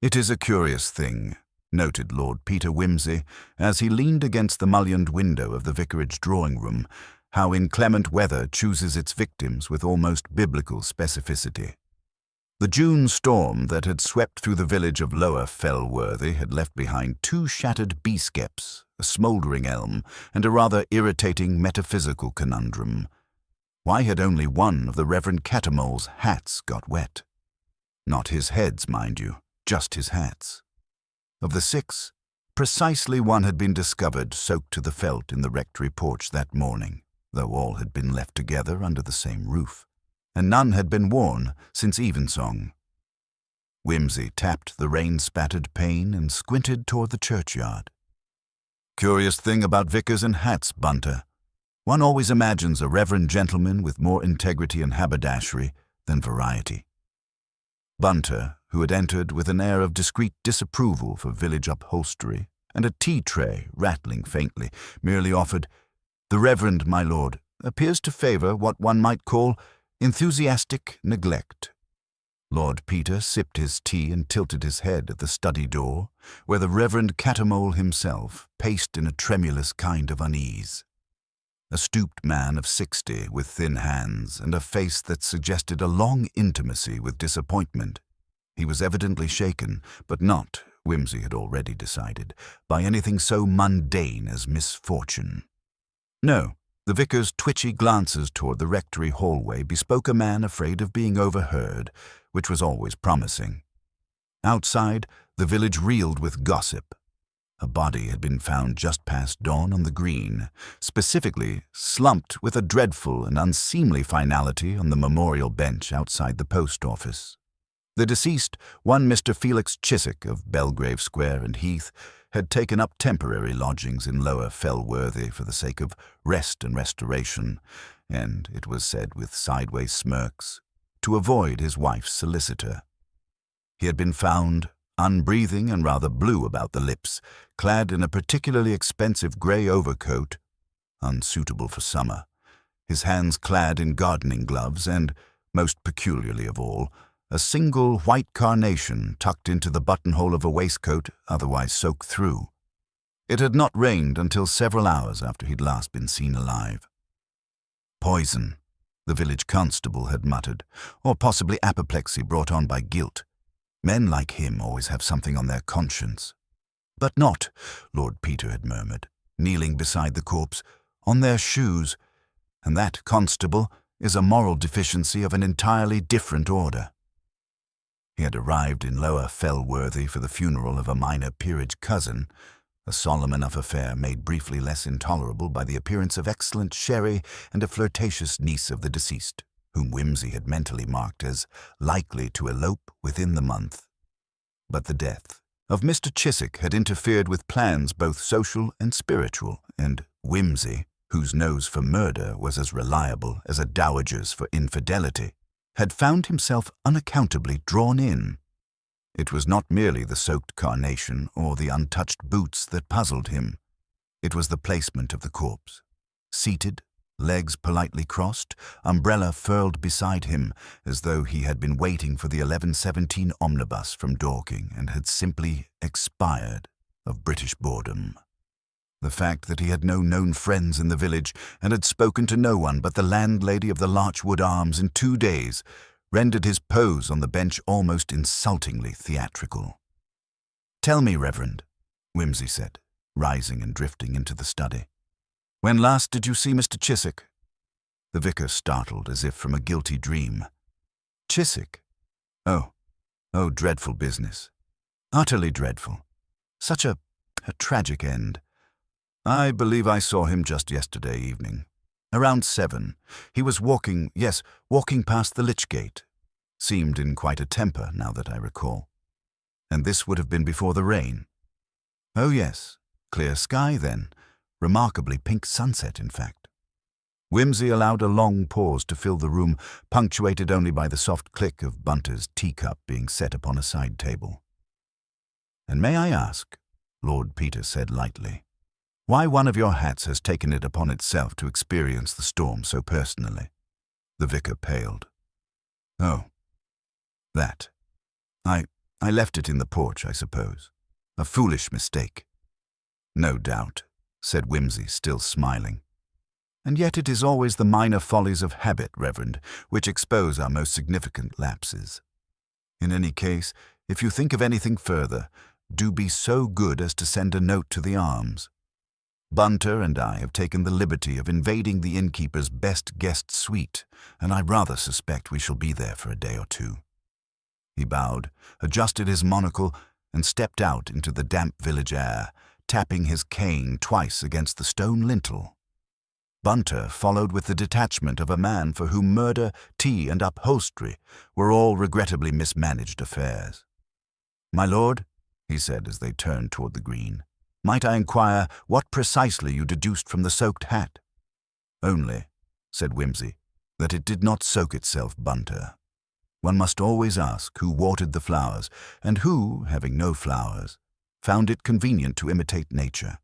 "It is a curious thing," noted Lord Peter Wimsey, as he leaned against the mullioned window of the vicarage drawing-room, "how inclement weather chooses its victims with almost biblical specificity. The June storm that had swept through the village of Lower Fellworthy had left behind 2 shattered bee-skeps, a smouldering elm, and a rather irritating metaphysical conundrum. Why had only one of the Reverend Cattermole's hats got wet? Not his heads, mind you, just his hats. Of the 6, precisely one had been discovered soaked to the felt in the rectory porch that morning, though all had been left together under the same roof, and none had been worn since evensong. Wimsey tapped the rain-spattered pane and squinted toward the churchyard. "Curious thing about vicars and hats, Bunter. One always imagines a reverend gentleman with more integrity and haberdashery than variety." Bunter, who had entered with an air of discreet disapproval for village upholstery and a tea-tray rattling faintly, merely offered, "The Reverend, my lord, appears to favour what one might call enthusiastic neglect." Lord Peter sipped his tea and tilted his head at the study door, where the Reverend Cattermole himself paced in a tremulous kind of unease. A stooped man of 60 with thin hands and a face that suggested a long intimacy with disappointment. He was evidently shaken, but not, Wimsey had already decided, by anything so mundane as misfortune. No, the vicar's twitchy glances toward the rectory hallway bespoke a man afraid of being overheard, which was always promising. Outside, the village reeled with gossip. A body had been found just past dawn on the green, specifically slumped with a dreadful and unseemly finality on the memorial bench outside the post office. The deceased, one Mr. Felix Chiswick of Belgrave Square and Heath, had taken up temporary lodgings in Lower Fellworthy for the sake of rest and restoration, and, it was said with sideways smirks, to avoid his wife's solicitor. He had been found unbreathing and rather blue about the lips, clad in a particularly expensive grey overcoat, unsuitable for summer, his hands clad in gardening gloves, and, most peculiarly of all, a single white carnation tucked into the buttonhole of a waistcoat otherwise soaked through. It had not rained until several hours after he'd last been seen alive. "Poison," the village constable had muttered, "or possibly apoplexy brought on by guilt. Men like him always have something on their conscience." "But not," Lord Peter had murmured, kneeling beside the corpse, "on their shoes, and that, constable, is a moral deficiency of an entirely different order." He had arrived in Lower Fellworthy for the funeral of a minor peerage cousin, a solemn enough affair made briefly less intolerable by the appearance of excellent sherry and a flirtatious niece of the deceased, whom Wimsey had mentally marked as likely to elope within the month. But the death of Mr. Chiswick had interfered with plans both social and spiritual, and Wimsey, whose nose for murder was as reliable as a dowager's for infidelity, had found himself unaccountably drawn in. It was not merely the soaked carnation or the untouched boots that puzzled him. It was the placement of the corpse. Seated, legs politely crossed, umbrella furled beside him, as though he had been waiting for the 11:17 omnibus from Dorking and had simply expired of British boredom. The fact that he had no known friends in the village and had spoken to no one but the landlady of the Larchwood Arms in 2 days rendered his pose on the bench almost insultingly theatrical. "Tell me, Reverend," Wimsey said, rising and drifting into the study, "when last did you see Mr. Chiswick?" The vicar startled as if from a guilty dream. "Chiswick? Oh, dreadful business. Utterly dreadful. Such a tragic end. I believe I saw him just yesterday evening. Around 7. He was walking past the Lich Gate. Seemed in quite a temper, now that I recall. And this would have been before the rain. Oh yes, clear sky then. Remarkably pink sunset, in fact." Wimsey allowed a long pause to fill the room, punctuated only by the soft click of Bunter's teacup being set upon a side table. "And may I ask," Lord Peter said lightly, "why one of your hats has taken it upon itself to experience the storm so personally?" The vicar paled. "Oh, that. I left it in the porch, I suppose. A foolish mistake." "No doubt," said Whimsy, still smiling. "And yet it is always the minor follies of habit, Reverend, which expose our most significant lapses. In any case, if you think of anything further, do be so good as to send a note to the Arms. Bunter and I have taken the liberty of invading the innkeeper's best guest suite, and I rather suspect we shall be there for a day or two." He bowed, adjusted his monocle, and stepped out into the damp village air, tapping his cane twice against the stone lintel. Bunter followed with the detachment of a man for whom murder, tea, and upholstery were all regrettably mismanaged affairs. "My lord," he said as they turned toward the green, "might I inquire what precisely you deduced from the soaked hat?" "Only," said Whimsy, "that it did not soak itself, Bunter. One must always ask who watered the flowers, and who, having no flowers, found it convenient to imitate nature."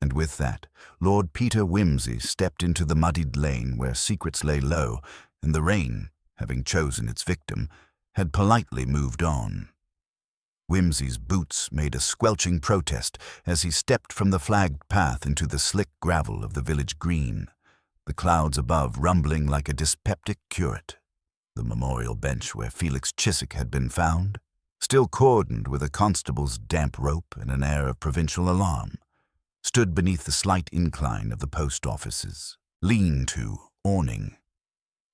And with that, Lord Peter Whimsy stepped into the muddied lane where secrets lay low, and the rain, having chosen its victim, had politely moved on. Whimsy's boots made a squelching protest as he stepped from the flagged path into the slick gravel of the village green, the clouds above rumbling like a dyspeptic curate. The memorial bench where Felix Chiswick had been found, still cordoned with a constable's damp rope and an air of provincial alarm, stood beneath the slight incline of the post office's lean-to awning.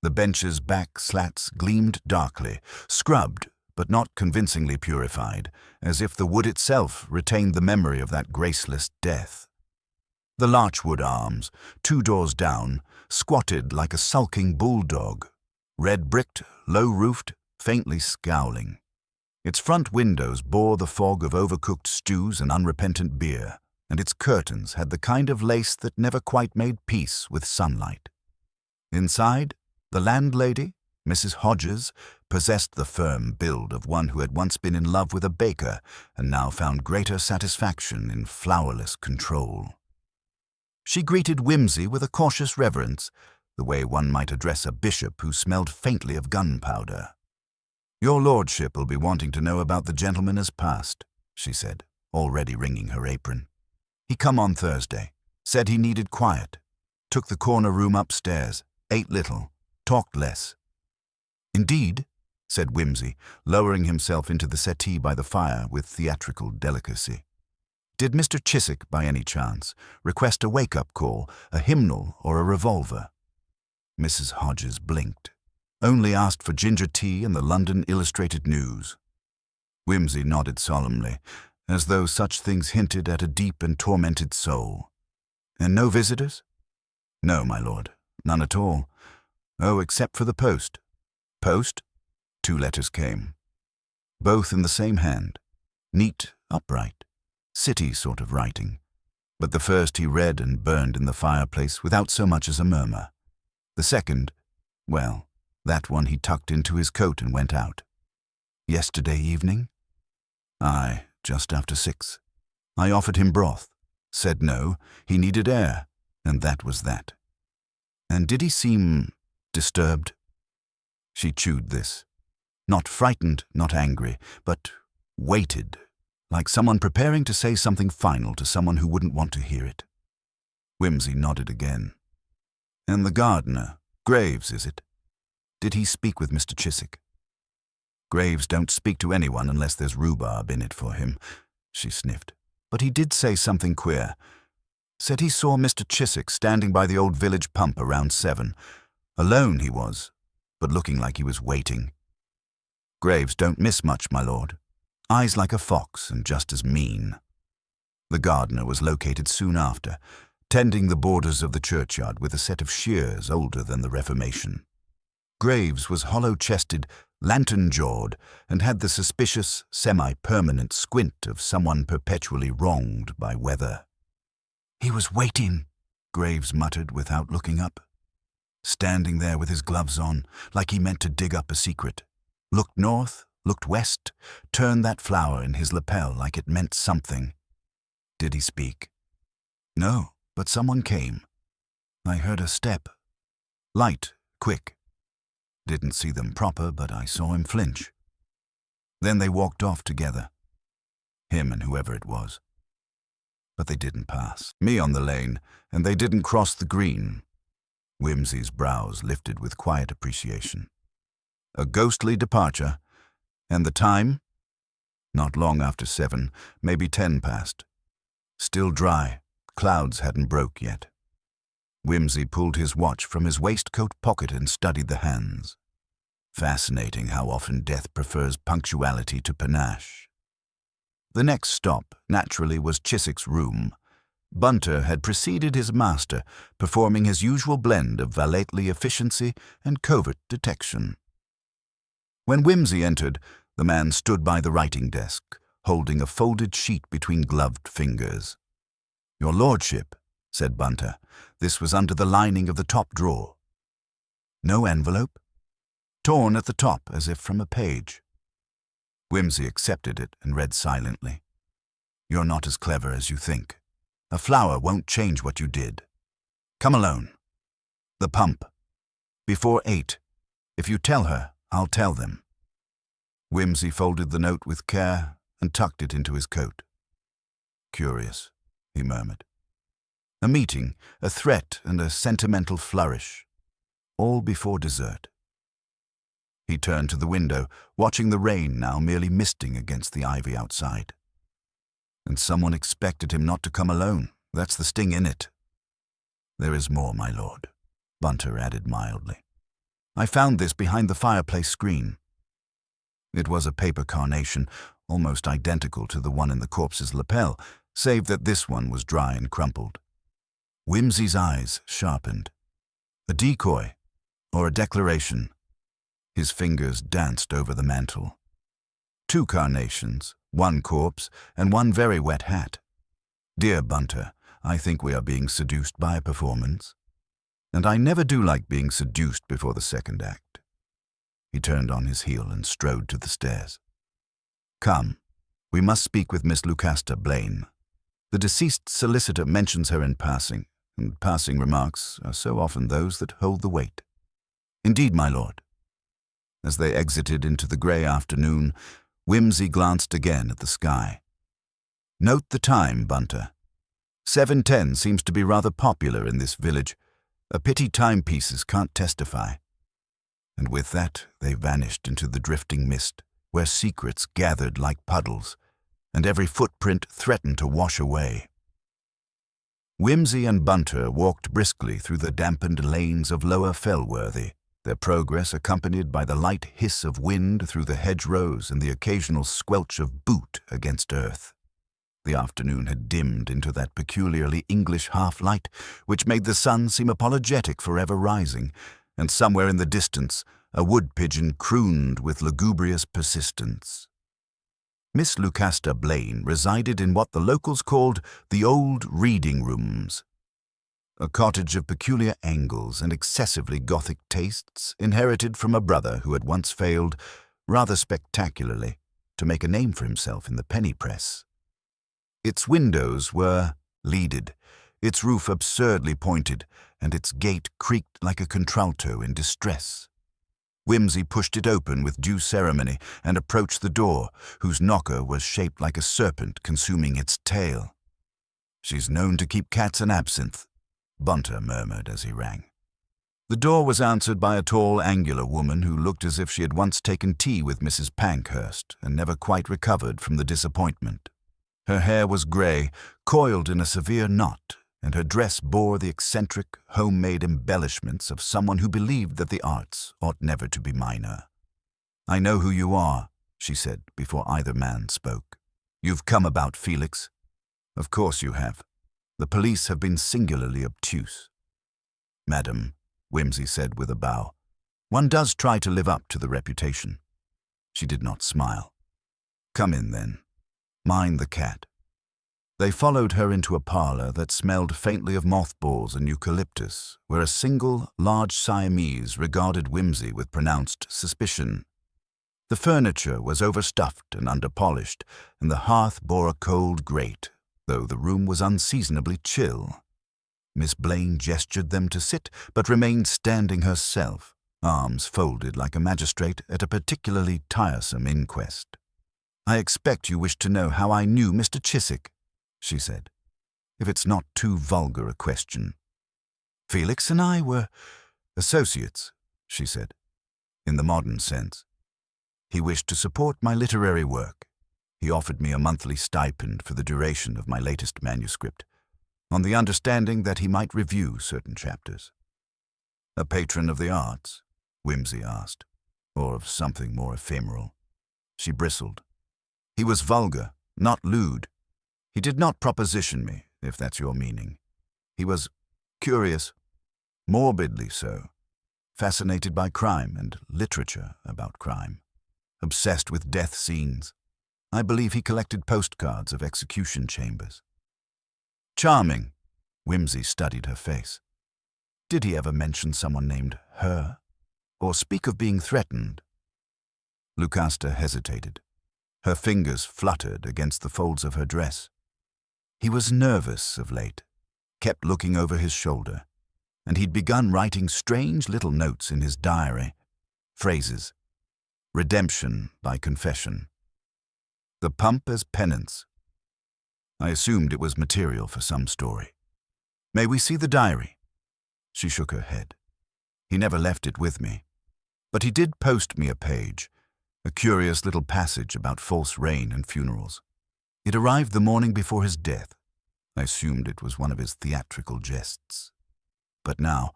The bench's back slats gleamed darkly, scrubbed but not convincingly purified, as if the wood itself retained the memory of that graceless death. The Larchwood Arms, 2 doors down, squatted like a sulking bulldog, red-bricked, low-roofed, faintly scowling. Its front windows bore the fog of overcooked stews and unrepentant beer, and its curtains had the kind of lace that never quite made peace with sunlight. Inside, the landlady, Mrs. Hodges, possessed the firm build of one who had once been in love with a baker and now found greater satisfaction in flowerless control. She greeted Whimsy with a cautious reverence, the way one might address a bishop who smelled faintly of gunpowder. "Your lordship will be wanting to know about the gentleman as passed," she said, already wringing her apron. "He come on Thursday, said he needed quiet, took the corner room upstairs, ate little, talked less." "Indeed?" said Whimsy, lowering himself into the settee by the fire with theatrical delicacy. "Did Mr. Chiswick, by any chance, request a wake-up call, a hymnal, or a revolver?" Mrs. Hodges blinked. "Only asked for ginger tea and the London Illustrated News." Whimsy nodded solemnly, as though such things hinted at a deep and tormented soul. "And no visitors?" "No, my lord, none at all. Oh, except for the post." "Post?" 2 letters came. Both in the same hand, neat, upright, city sort of writing. But the first he read and burned in the fireplace without so much as a murmur. The second, well, that one he tucked into his coat and went out. "Yesterday evening?" "Aye, just after 6. I offered him broth. Said no, he needed air, and that was that." "And did he seem disturbed?" She chewed this. Not frightened, not angry, but weighted, like someone preparing to say something final to someone who wouldn't want to hear it. Whimsy nodded again. "And the gardener, Graves, is it? Did he speak with Mr. Chiswick?" "Graves don't speak to anyone unless there's rhubarb in it for him," she sniffed. "But he did say something queer. Said he saw Mr. Chiswick standing by the old village pump around 7. Alone he was, but looking like he was waiting. Graves don't miss much, my lord. Eyes like a fox and just as mean." The gardener was located soon after, tending the borders of the churchyard with a set of shears older than the Reformation. Graves was hollow-chested, lantern-jawed, and had the suspicious, semi-permanent squint of someone perpetually wronged by weather. "He was waiting," Graves muttered without looking up. Standing there with his gloves on, like he meant to dig up a secret. Looked north, looked west, turned that flower in his lapel like it meant something. "Did he speak?" "No, but someone came. I heard a step. Light, quick. Didn't see them proper, but I saw him flinch." Then they walked off together, him and whoever it was. But they didn't pass me on the lane, and they didn't cross the green. Whimsy's brows lifted with quiet appreciation. A ghostly departure, and the time? Not long after 7, maybe 10 past. Still dry, clouds hadn't broke yet. Whimsy pulled his watch from his waistcoat pocket and studied the hands. Fascinating how often death prefers punctuality to panache. The next stop, naturally, was Chiswick's room. Bunter had preceded his master, performing his usual blend of valetly efficiency and covert detection. When Whimsy entered, the man stood by the writing desk, holding a folded sheet between gloved fingers. "Your lordship," said Bunter. This was under the lining of the top drawer. No envelope? Torn at the top as if from a page. Whimsy accepted it and read silently. "You're not as clever as you think. A flower won't change what you did. Come alone. The pump. Before 8. If you tell her, I'll tell them." Whimsy folded the note with care and tucked it into his coat. "Curious," he murmured. A meeting, a threat, and a sentimental flourish. All before dessert. He turned to the window, watching the rain now merely misting against the ivy outside. And someone expected him not to come alone. That's the sting in it. "There is more, my lord," Bunter added mildly. "I found this behind the fireplace screen." It was a paper carnation, almost identical to the one in the corpse's lapel, save that this one was dry and crumpled. Whimsy's eyes sharpened. A decoy, or a declaration? His fingers danced over the mantel. 2 carnations, 1 corpse, and 1 very wet hat. "Dear Bunter, I think we are being seduced by a performance. And I never do like being seduced before the second act." He turned on his heel and strode to the stairs. "Come, we must speak with Miss Lucasta Blaine. The deceased solicitor mentions her in passing, and passing remarks are so often those that hold the weight." "Indeed, my lord." As they exited into the grey afternoon, Whimsy glanced again at the sky. "Note the time, Bunter. 7:10 seems to be rather popular in this village. A pity timepieces can't testify." And with that they vanished into the drifting mist, where secrets gathered like puddles, and every footprint threatened to wash away. Whimsy and Bunter walked briskly through the dampened lanes of Lower Fellworthy, their progress accompanied by the light hiss of wind through the hedgerows and the occasional squelch of boot against earth. The afternoon had dimmed into that peculiarly English half-light which made the sun seem apologetic for ever rising, and somewhere in the distance a wood-pigeon crooned with lugubrious persistence. Miss Lucasta Blaine resided in what the locals called the Old Reading Rooms, a cottage of peculiar angles and excessively Gothic tastes inherited from a brother who had once failed, rather spectacularly, to make a name for himself in the penny press. Its windows were leaded, its roof absurdly pointed, and its gate creaked like a contralto in distress. Whimsy pushed it open with due ceremony and approached the door, whose knocker was shaped like a serpent consuming its tail. "She's known to keep cats and absinthe," Bunter murmured as he rang. The door was answered by a tall, angular woman who looked as if she had once taken tea with Mrs. Pankhurst and never quite recovered from the disappointment. Her hair was grey, coiled in a severe knot, and her dress bore the eccentric, homemade embellishments of someone who believed that the arts ought never to be minor. "I know who you are," she said before either man spoke. "You've come about Felix." "Of course you have. The police have been singularly obtuse." "Madam," Whimsy said with a bow, "one does try to live up to the reputation." She did not smile. "Come in, then. Mind the cat." They followed her into a parlor that smelled faintly of mothballs and eucalyptus, where a single, large Siamese regarded Whimsy with pronounced suspicion. The furniture was overstuffed and underpolished, and the hearth bore a cold grate, though the room was unseasonably chill. Miss Blaine gestured them to sit, but remained standing herself, arms folded like a magistrate at a particularly tiresome inquest. "I expect you wish to know how I knew Mr. Chiswick," she said, "if it's not too vulgar a question." "Felix and I were associates," she said, "in the modern sense. He wished to support my literary work. He offered me a monthly stipend for the duration of my latest manuscript, on the understanding that he might review certain chapters." "A patron of the arts?" Wimsey asked, "or of something more ephemeral?" She bristled. "He was vulgar, not lewd. He did not proposition me, if that's your meaning. He was curious, morbidly so, fascinated by crime and literature about crime, obsessed with death scenes. I believe he collected postcards of execution chambers." "Charming." Wimsey studied her face. "Did he ever mention someone named Her, or speak of being threatened?" Lucasta hesitated. Her fingers fluttered against the folds of her dress. "He was nervous of late, kept looking over his shoulder, and he'd begun writing strange little notes in his diary. Phrases. Redemption by confession. The pump as penance. I assumed it was material for some story. May we see the diary?" She shook her head. "He never left it with me. But he did post me a page, a curious little passage about false rain and funerals. It arrived the morning before his death. I assumed it was one of his theatrical jests. But now—"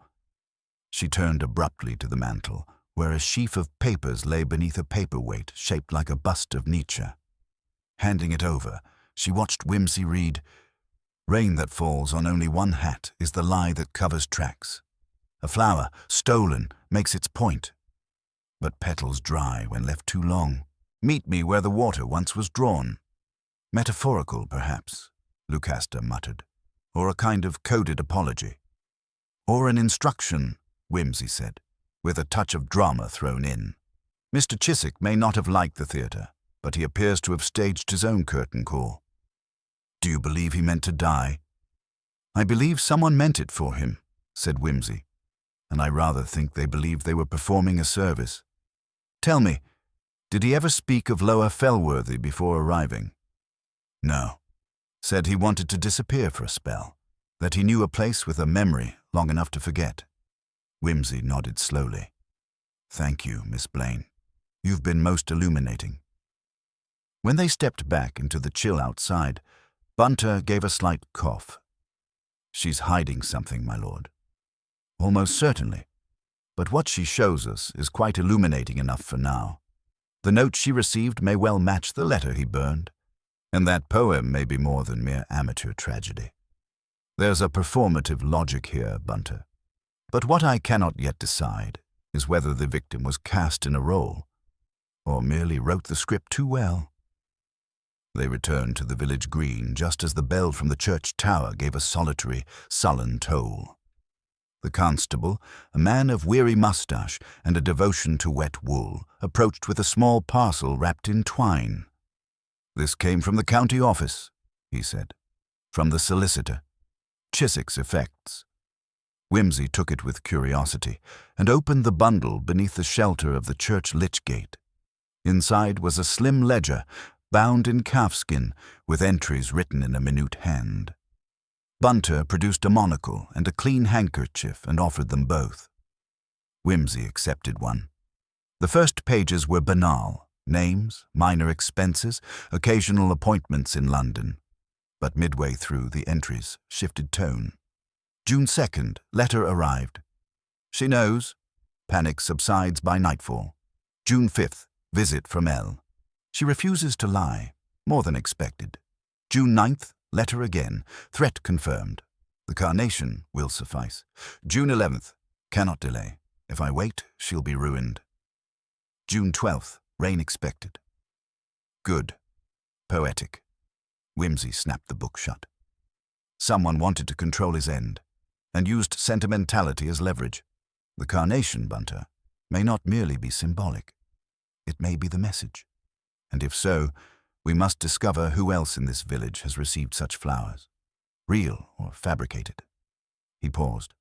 She turned abruptly to the mantel, where a sheaf of papers lay beneath a paperweight shaped like a bust of Nietzsche. Handing it over, she watched Wimsey read, "Rain that falls on only one hat is the lie that covers tracks. A flower, stolen, makes its point. But petals dry when left too long. Meet me where the water once was drawn." "Metaphorical, perhaps," Lucasta muttered, "or a kind of coded apology." "Or an instruction," Wimsey said, with a touch of drama thrown in. "Mr. Chiswick may not have liked the theatre, but he appears to have staged his own curtain call." "Do you believe he meant to die?" "I believe someone meant it for him," said Wimsey, "and I rather think they believed they were performing a service. Tell me, did he ever speak of Lower Fellworthy before arriving?" "No. Said he wanted to disappear for a spell, that he knew a place with a memory long enough to forget." Wimsey nodded slowly. "Thank you, Miss Blaine. You've been most illuminating." When they stepped back into the chill outside, Bunter gave a slight cough. "She's hiding something, my lord." "Almost certainly. But what she shows us is quite illuminating enough for now. The note she received may well match the letter he burned, and that poem may be more than mere amateur tragedy. There's a performative logic here, Bunter. But what I cannot yet decide is whether the victim was cast in a role, or merely wrote the script too well." They returned to the village green just as the bell from the church tower gave a solitary, sullen toll. The constable, a man of weary moustache and a devotion to wet wool, approached with a small parcel wrapped in twine. "This came from the county office," he said. "From the solicitor. Chiswick's effects." Wimsey took it with curiosity and opened the bundle beneath the shelter of the church lich gate. Inside was a slim ledger, bound in calfskin, with entries written in a minute hand. Bunter produced a monocle and a clean handkerchief and offered them both. Wimsey accepted one. The first pages were banal: names, minor expenses, occasional appointments in London. But midway through, the entries shifted tone. June 2nd, letter arrived. She knows. Panic subsides by nightfall. June 5th, visit from L. She refuses to lie, more than expected. June 9th, letter again, threat confirmed. The carnation will suffice. June 11th, cannot delay. If I wait, she'll be ruined. June 12th, rain expected. Good. Poetic. Wimsey snapped the book shut. Someone wanted to control his end, and used sentimentality as leverage. The carnation, Bunter, may not merely be symbolic. It may be the message. And if so, we must discover who else in this village has received such flowers, real or fabricated. He paused.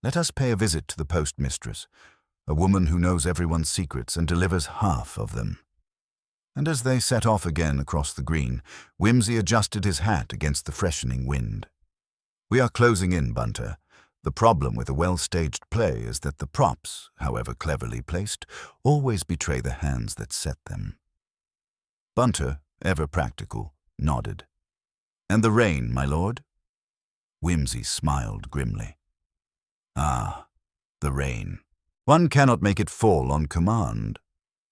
Let us pay a visit to the postmistress, a woman who knows everyone's secrets and delivers half of them. and as they set off again across the green, Whimsy adjusted his hat against the freshening wind. "We are closing in, Bunter. The problem with a well-staged play is that the props, however cleverly placed, always betray the hands that set them." Bunter, ever practical, nodded. "And the rain, my lord?" Whimsy smiled grimly. "Ah, the rain. One cannot make it fall on command,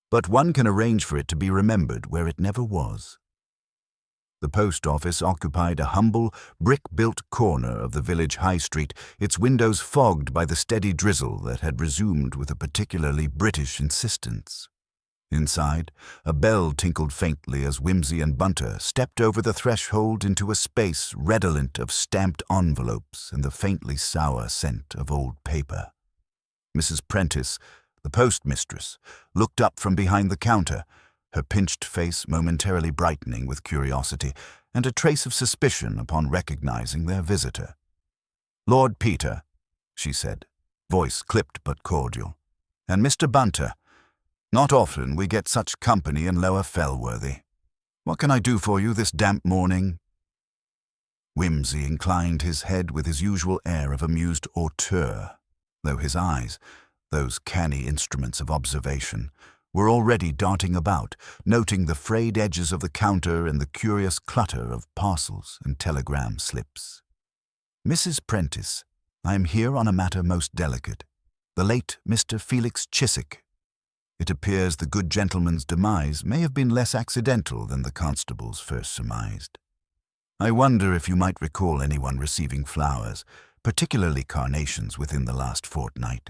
but one can arrange for it to be remembered where it never was." The post office occupied a humble, brick-built corner of the village high street, its windows fogged by the steady drizzle that had resumed with a particularly British insistence. Inside, a bell tinkled faintly as Whimsy and Bunter stepped over the threshold into a space redolent of stamped envelopes and the faintly sour scent of old paper. Mrs. Prentice, the postmistress, looked up from behind the counter, her pinched face momentarily brightening with curiosity and a trace of suspicion upon recognizing their visitor. "Lord Peter," she said, voice clipped but cordial, "and Mr. Bunter. Not often we get such company in Lower Fellworthy. What can I do for you this damp morning?" Whimsy inclined his head with his usual air of amused hauteur, though his eyes, those canny instruments of observation, were already darting about, noting the frayed edges of the counter and the curious clutter of parcels and telegram slips. "Mrs. Prentice, I am here on a matter most delicate. The late Mr. Felix Chiswick. It appears the good gentleman's demise may have been less accidental than the constables first surmised. I wonder if you might recall anyone receiving flowers, particularly carnations, within the last fortnight."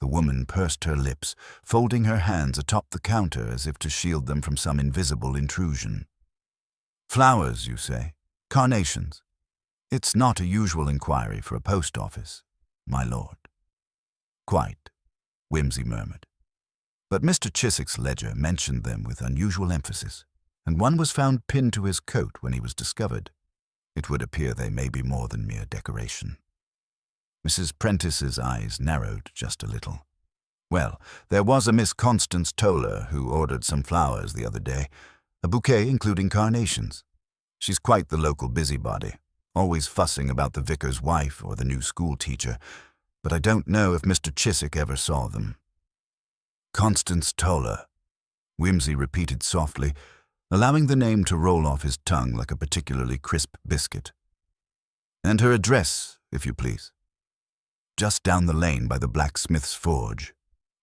The woman pursed her lips, folding her hands atop the counter as if to shield them from some invisible intrusion. "Flowers, you say? Carnations? It's not a usual inquiry for a post office, my lord." "Quite," Whimsy murmured. But Mr. Chiswick's ledger mentioned them with unusual emphasis, and one was found pinned to his coat when he was discovered. It would appear they may be more than mere decoration. Mrs. Prentice's eyes narrowed just a little. "Well, there was a Miss Constance Toller who ordered some flowers the other day, a bouquet including carnations. She's quite the local busybody, always fussing about the vicar's wife or the new school teacher, but I don't know if Mr. Chiswick ever saw them." "Constance Toller," Whimsy repeated softly, allowing the name to roll off his tongue like a particularly crisp biscuit. "And her address, if you please?" "Just down the lane by the blacksmith's forge.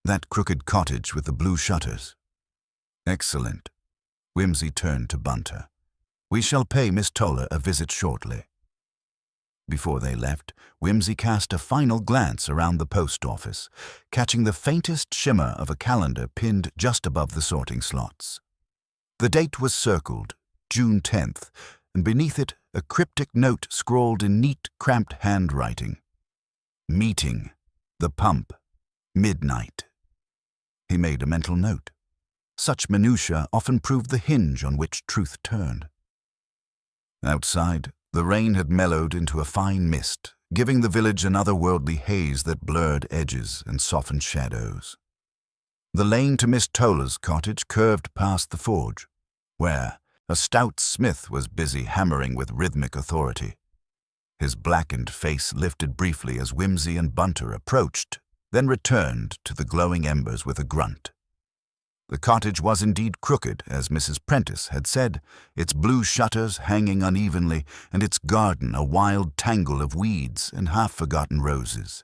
That crooked cottage with the blue shutters." "Excellent." Whimsy turned to Bunter. "We shall pay Miss Toller a visit shortly." Before they left, Whimsy cast a final glance around the post office, catching the faintest shimmer of a calendar pinned just above the sorting slots. The date was circled, June 10th, and beneath it a cryptic note scrawled in neat, cramped handwriting. "Meeting. The Pump. Midnight." He made a mental note. Such minutiae often proved the hinge on which truth turned. Outside, the rain had mellowed into a fine mist, giving the village an otherworldly haze that blurred edges and softened shadows. The lane to Miss Toller's cottage curved past the forge, where a stout smith was busy hammering with rhythmic authority. His blackened face lifted briefly as Whimsy and Bunter approached, then returned to the glowing embers with a grunt. The cottage was indeed crooked, as Mrs. Prentice had said, its blue shutters hanging unevenly, and its garden a wild tangle of weeds and half-forgotten roses.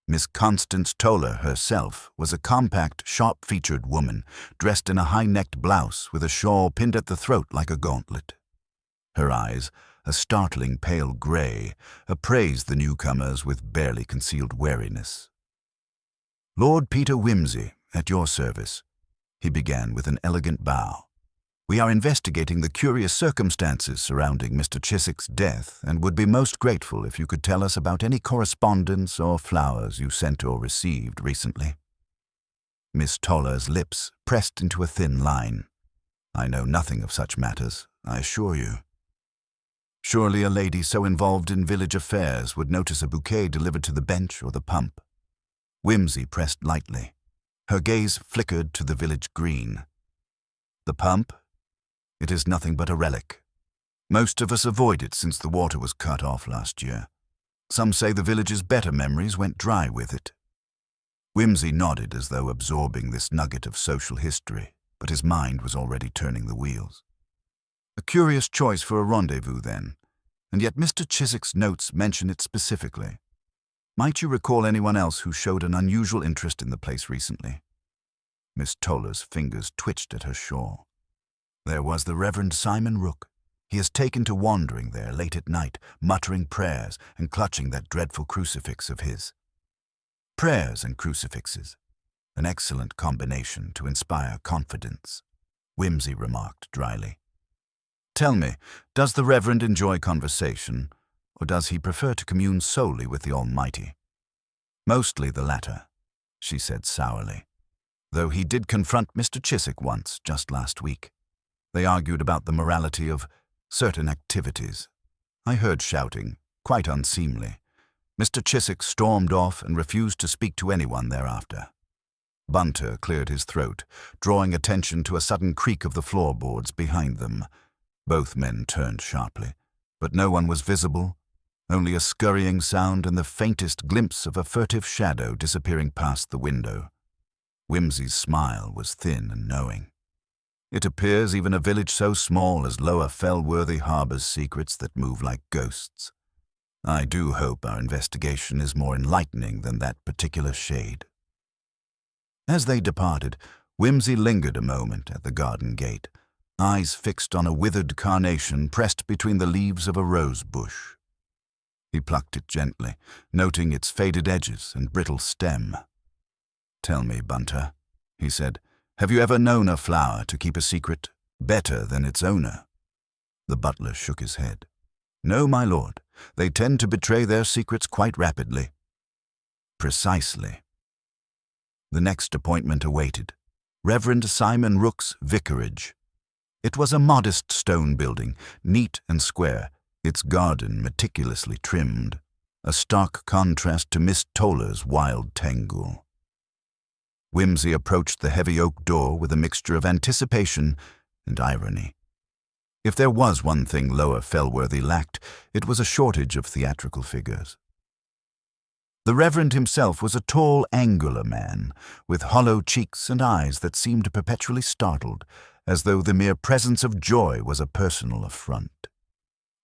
Miss Constance Toller herself was a compact, sharp-featured woman, dressed in a high-necked blouse with a shawl pinned at the throat like a gauntlet. Her eyes, a startling pale gray, appraised the newcomers with barely concealed wariness. "Lord Peter Whimsy, at your service," he began with an elegant bow. "We are investigating the curious circumstances surrounding Mr. Chiswick's death and would be most grateful if you could tell us about any correspondence or flowers you sent or received recently." Miss Toller's lips pressed into a thin line. "I know nothing of such matters, I assure you." Surely a lady so involved in village affairs would notice a bouquet delivered to the bench or the pump. Whimsy pressed lightly. Her gaze flickered to the village green. The pump? It is nothing but a relic. Most of us avoid it since the water was cut off last year. Some say the village's better memories went dry with it. Whimsy nodded as though absorbing this nugget of social history, but his mind was already turning the wheels. A curious choice for a rendezvous, then, and yet Mr. Chiswick's notes mention it specifically. Might you recall anyone else who showed an unusual interest in the place recently? Miss Toller's fingers twitched at her shawl. There was the Reverend Simon Rook. He has taken to wandering there late at night, muttering prayers and clutching that dreadful crucifix of his. Prayers and crucifixes. An excellent combination to inspire confidence, Whimsy remarked dryly. Tell me, does the Reverend enjoy conversation, or does he prefer to commune solely with the Almighty? Mostly the latter, she said sourly, though he did confront Mr. Chiswick once, just last week. They argued about the morality of certain activities. I heard shouting, quite unseemly. Mr. Chiswick stormed off and refused to speak to anyone thereafter. Bunter cleared his throat, drawing attention to a sudden creak of the floorboards behind them. Both men turned sharply, but no one was visible, only a scurrying sound and the faintest glimpse of a furtive shadow disappearing past the window. Whimsy's smile was thin and knowing. It appears even a village so small as Lower Fellworthy harbors secrets that move like ghosts. I do hope our investigation is more enlightening than that particular shade. As they departed, Whimsy lingered a moment at the garden gate, eyes fixed on a withered carnation pressed between the leaves of a rose bush. He plucked it gently, noting its faded edges and brittle stem. "Tell me, Bunter," he said, "have you ever known a flower to keep a secret better than its owner?" The butler shook his head. "No, my lord. They tend to betray their secrets quite rapidly." "Precisely." The next appointment awaited. Reverend Simon Rook's vicarage. It was a modest stone building, neat and square, its garden meticulously trimmed, a stark contrast to Miss Toller's wild tangle. Whimsy approached the heavy oak door with a mixture of anticipation and irony. If there was one thing Lower Fellworthy lacked, it was a shortage of theatrical figures. The Reverend himself was a tall, angular man, with hollow cheeks and eyes that seemed perpetually startled, as though the mere presence of joy was a personal affront.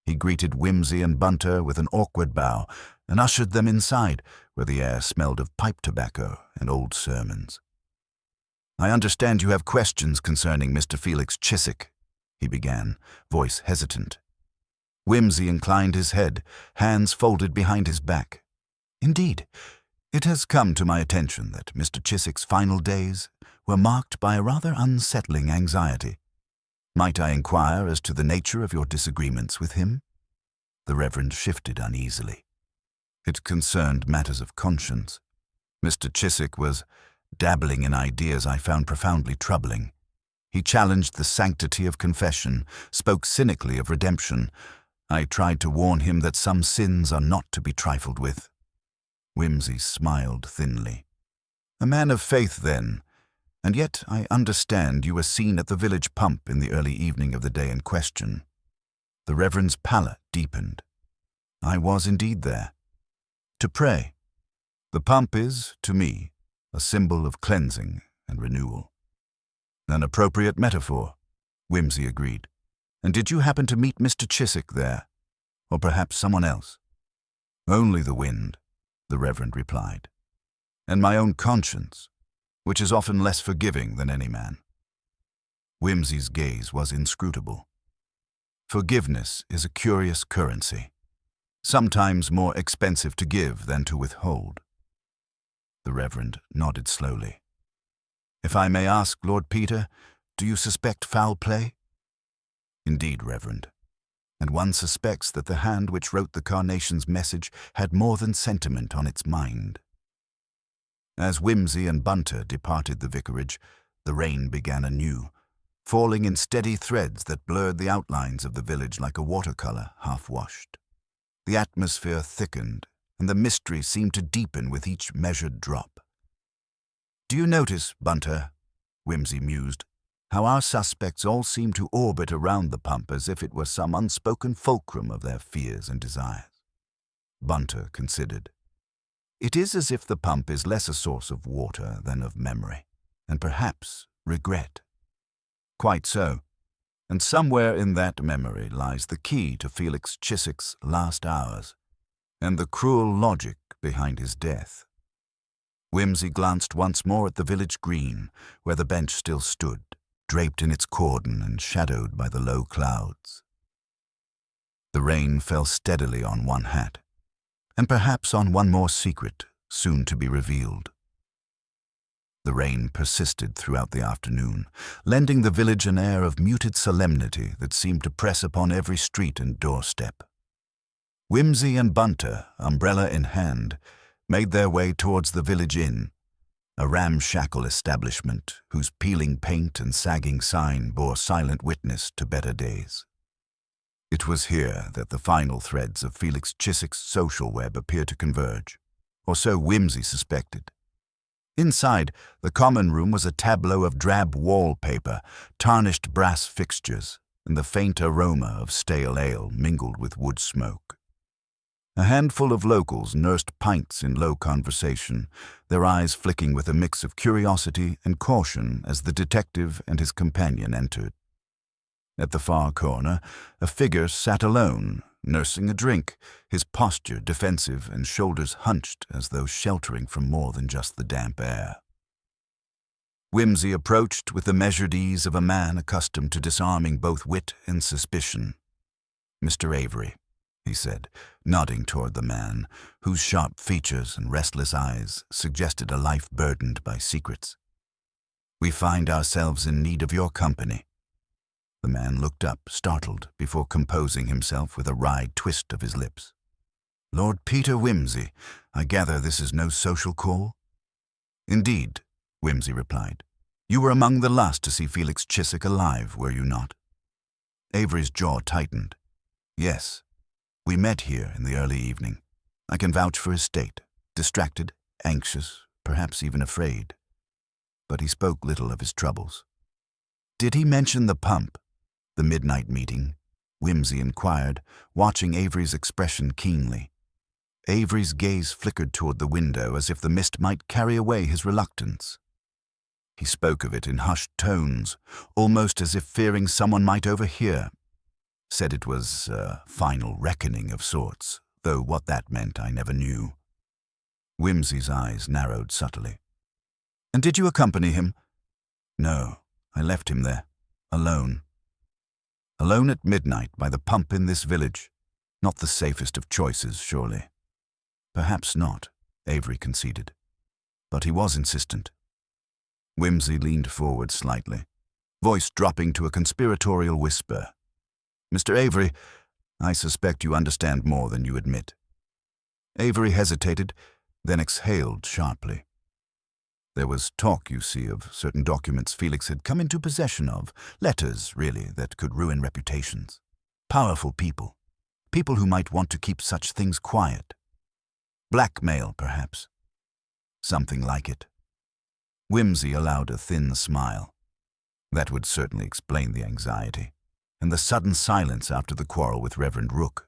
He greeted Whimsy and Bunter with an awkward bow and ushered them inside, where the air smelled of pipe tobacco and old sermons. "I understand you have questions concerning Mr. Felix Chiswick," he began, voice hesitant. Whimsy inclined his head, hands folded behind his back. "Indeed, it has come to my attention that Mr. Chiswick's final days were marked by a rather unsettling anxiety. Might I inquire as to the nature of your disagreements with him?" The Reverend shifted uneasily. It concerned matters of conscience. Mr. Chiswick was dabbling in ideas I found profoundly troubling. He challenged the sanctity of confession, spoke cynically of redemption. I tried to warn him that some sins are not to be trifled with. Whimsy smiled thinly. "A man of faith, then, and yet I understand you were seen at the village pump in the early evening of the day in question." The Reverend's pallor deepened. "I was indeed there. To pray. The pump is, to me, a symbol of cleansing and renewal." "An appropriate metaphor," Whimsy agreed. "And did you happen to meet Mr. Chiswick there, or perhaps someone else?" "Only the wind," the Reverend replied, "and my own conscience, which is often less forgiving than any man." Whimsy's gaze was inscrutable. Forgiveness is a curious currency, sometimes more expensive to give than to withhold. The Reverend nodded slowly. "If I may ask, Lord Peter, do you suspect foul play?" "Indeed, Reverend. And one suspects that the hand which wrote the carnation's message had more than sentiment on its mind." As Whimsy and Bunter departed the vicarage, the rain began anew, falling in steady threads that blurred the outlines of the village like a watercolor half-washed. The atmosphere thickened, and the mystery seemed to deepen with each measured drop. "Do you notice, Bunter," Whimsy mused, how our suspects all seem to orbit around the pump as if it were some unspoken fulcrum of their fears and desires. Bunter considered. It is as if the pump is less a source of water than of memory, and perhaps regret. Quite so, and somewhere in that memory lies the key to Felix Chiswick's last hours, and the cruel logic behind his death. Wimsey glanced once more at the village green, where the bench still stood, draped in its cordon and shadowed by the low clouds. The rain fell steadily on one hat, and perhaps on one more secret, soon to be revealed. The rain persisted throughout the afternoon, lending the village an air of muted solemnity that seemed to press upon every street and doorstep. Wimsey and Bunter, umbrella in hand, made their way towards the village inn, a ramshackle establishment whose peeling paint and sagging sign bore silent witness to better days. It was here that the final threads of Felix Chiswick's social web appeared to converge, or so Wimsey suspected. Inside, the common room was a tableau of drab wallpaper, tarnished brass fixtures, and the faint aroma of stale ale mingled with wood smoke. A handful of locals nursed pints in low conversation, their eyes flicking with a mix of curiosity and caution as the detective and his companion entered. At the far corner, a figure sat alone, nursing a drink, his posture defensive and shoulders hunched as though sheltering from more than just the damp air. Wimsey approached with the measured ease of a man accustomed to disarming both wit and suspicion. "Mr. Avery," he said, nodding toward the man, whose sharp features and restless eyes suggested a life burdened by secrets. "We find ourselves in need of your company." The man looked up, startled, before composing himself with a wry twist of his lips. "Lord Peter Wimsey, I gather this is no social call?" "Indeed," Wimsey replied. "You were among the last to see Felix Chiswick alive, were you not?" Avery's jaw tightened. "Yes. We met here in the early evening. I can vouch for his state, distracted, anxious, perhaps even afraid." But he spoke little of his troubles. "Did he mention the pump, the midnight meeting?" Wimsey inquired, watching Avery's expression keenly. Avery's gaze flickered toward the window as if the mist might carry away his reluctance. He spoke of it in hushed tones, almost as if fearing someone might overhear. Said it was a final reckoning of sorts, though what that meant I never knew. Wimsey's eyes narrowed subtly. "And did you accompany him?" "No, I left him there, alone. Alone at midnight by the pump in this village. Not the safest of choices, surely." "Perhaps not," Avery conceded. But he was insistent. Wimsey leaned forward slightly, voice dropping to a conspiratorial whisper. "Mr. Avery, I suspect you understand more than you admit." Avery hesitated, then exhaled sharply. "There was talk, you see, of certain documents Felix had come into possession of, letters, really, that could ruin reputations. Powerful people, people who might want to keep such things quiet. Blackmail, perhaps. Something like it." Wimsey allowed a thin smile. That would certainly explain the anxiety, and the sudden silence after the quarrel with Reverend Rook.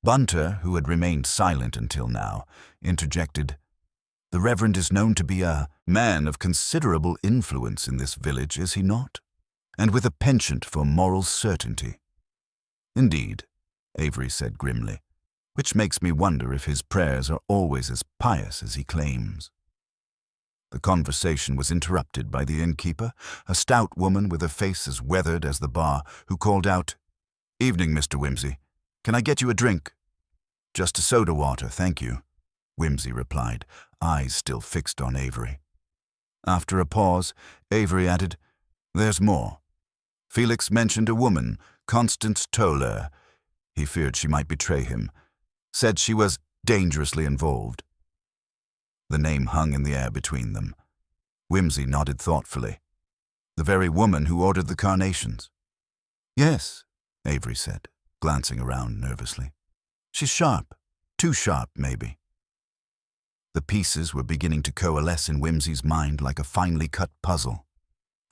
Bunter, who had remained silent until now, interjected, "The Reverend is known to be a man of considerable influence in this village, is he not? And with a penchant for moral certainty." "Indeed," Avery said grimly, "which makes me wonder if his prayers are always as pious as he claims." The conversation was interrupted by the innkeeper, a stout woman with a face as weathered as the bar, who called out, "Evening, Mr. Wimsey. Can I get you a drink?" "Just a soda water, thank you," Wimsey replied, eyes still fixed on Avery. After a pause, Avery added, "There's more. Felix mentioned a woman, Constance Toller. He feared she might betray him. Said she was dangerously involved." The name hung in the air between them. Wimsey nodded thoughtfully. "The very woman who ordered the carnations?" "Yes," Avery said, glancing around nervously. "She's sharp. Too sharp, maybe." The pieces were beginning to coalesce in Wimsey's mind like a finely cut puzzle.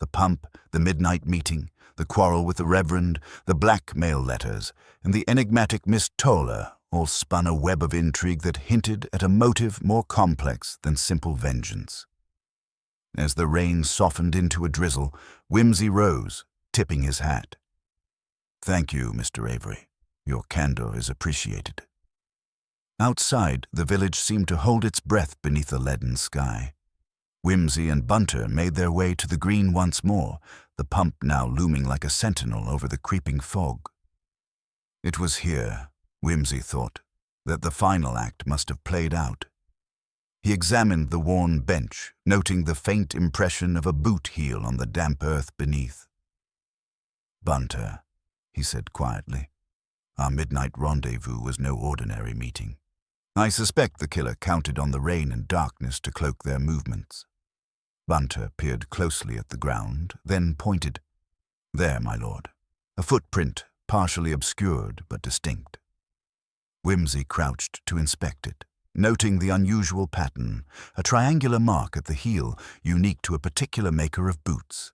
The pump, the midnight meeting, the quarrel with the Reverend, the blackmail letters, and the enigmatic Miss Toller all spun a web of intrigue that hinted at a motive more complex than simple vengeance. As the rain softened into a drizzle, Whimsy rose, tipping his hat. "Thank you, Mr. Avery. Your candor is appreciated." Outside, the village seemed to hold its breath beneath a leaden sky. Whimsy and Bunter made their way to the green once more, the pump now looming like a sentinel over the creeping fog. It was here, Whimsy thought, that the final act must have played out. He examined the worn bench, noting the faint impression of a boot heel on the damp earth beneath. "Bunter," he said quietly, "our midnight rendezvous was no ordinary meeting. I suspect the killer counted on the rain and darkness to cloak their movements." Bunter peered closely at the ground, then pointed. "There, my lord, a footprint, partially obscured but distinct." Whimsy crouched to inspect it, noting the unusual pattern, a triangular mark at the heel unique to a particular maker of boots.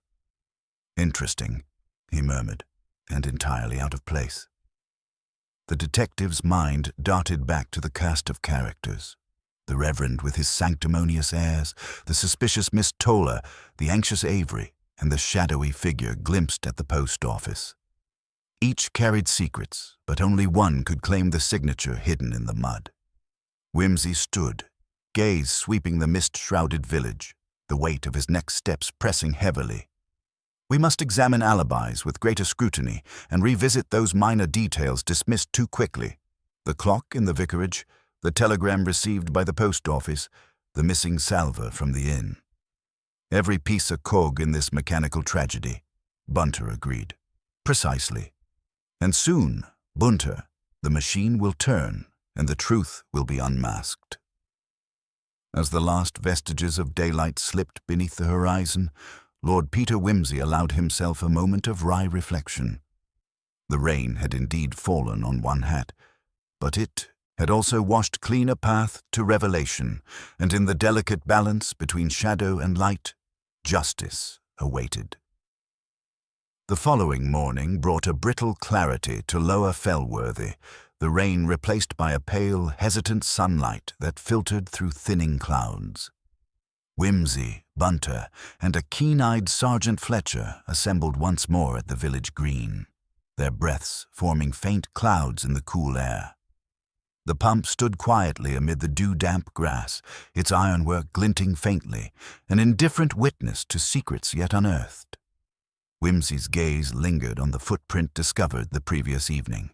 "Interesting," he murmured, "and entirely out of place." The detective's mind darted back to the cast of characters. The Reverend with his sanctimonious airs, the suspicious Miss Toller, the anxious Avery, and the shadowy figure glimpsed at the post office. Each carried secrets, but only one could claim the signature hidden in the mud. Whimsy stood, gaze sweeping the mist-shrouded village, the weight of his next steps pressing heavily. We must examine alibis with greater scrutiny and revisit those minor details dismissed too quickly. The clock in the vicarage, the telegram received by the post office, the missing salver from the inn. Every piece a cog in this mechanical tragedy, Bunter agreed. Precisely. And soon, Bunter, the machine will turn and the truth will be unmasked. As the last vestiges of daylight slipped beneath the horizon, Lord Peter Whimsy allowed himself a moment of wry reflection. The rain had indeed fallen on one hat, but it had also washed clean a path to revelation, and in the delicate balance between shadow and light, justice awaited. The following morning brought a brittle clarity to Lower Fellworthy, the rain replaced by a pale, hesitant sunlight that filtered through thinning clouds. Whimsy, Bunter, and a keen-eyed Sergeant Fletcher assembled once more at the village green, their breaths forming faint clouds in the cool air. The pump stood quietly amid the dew-damp grass, its ironwork glinting faintly, an indifferent witness to secrets yet unearthed. Whimsy's gaze lingered on the footprint discovered the previous evening.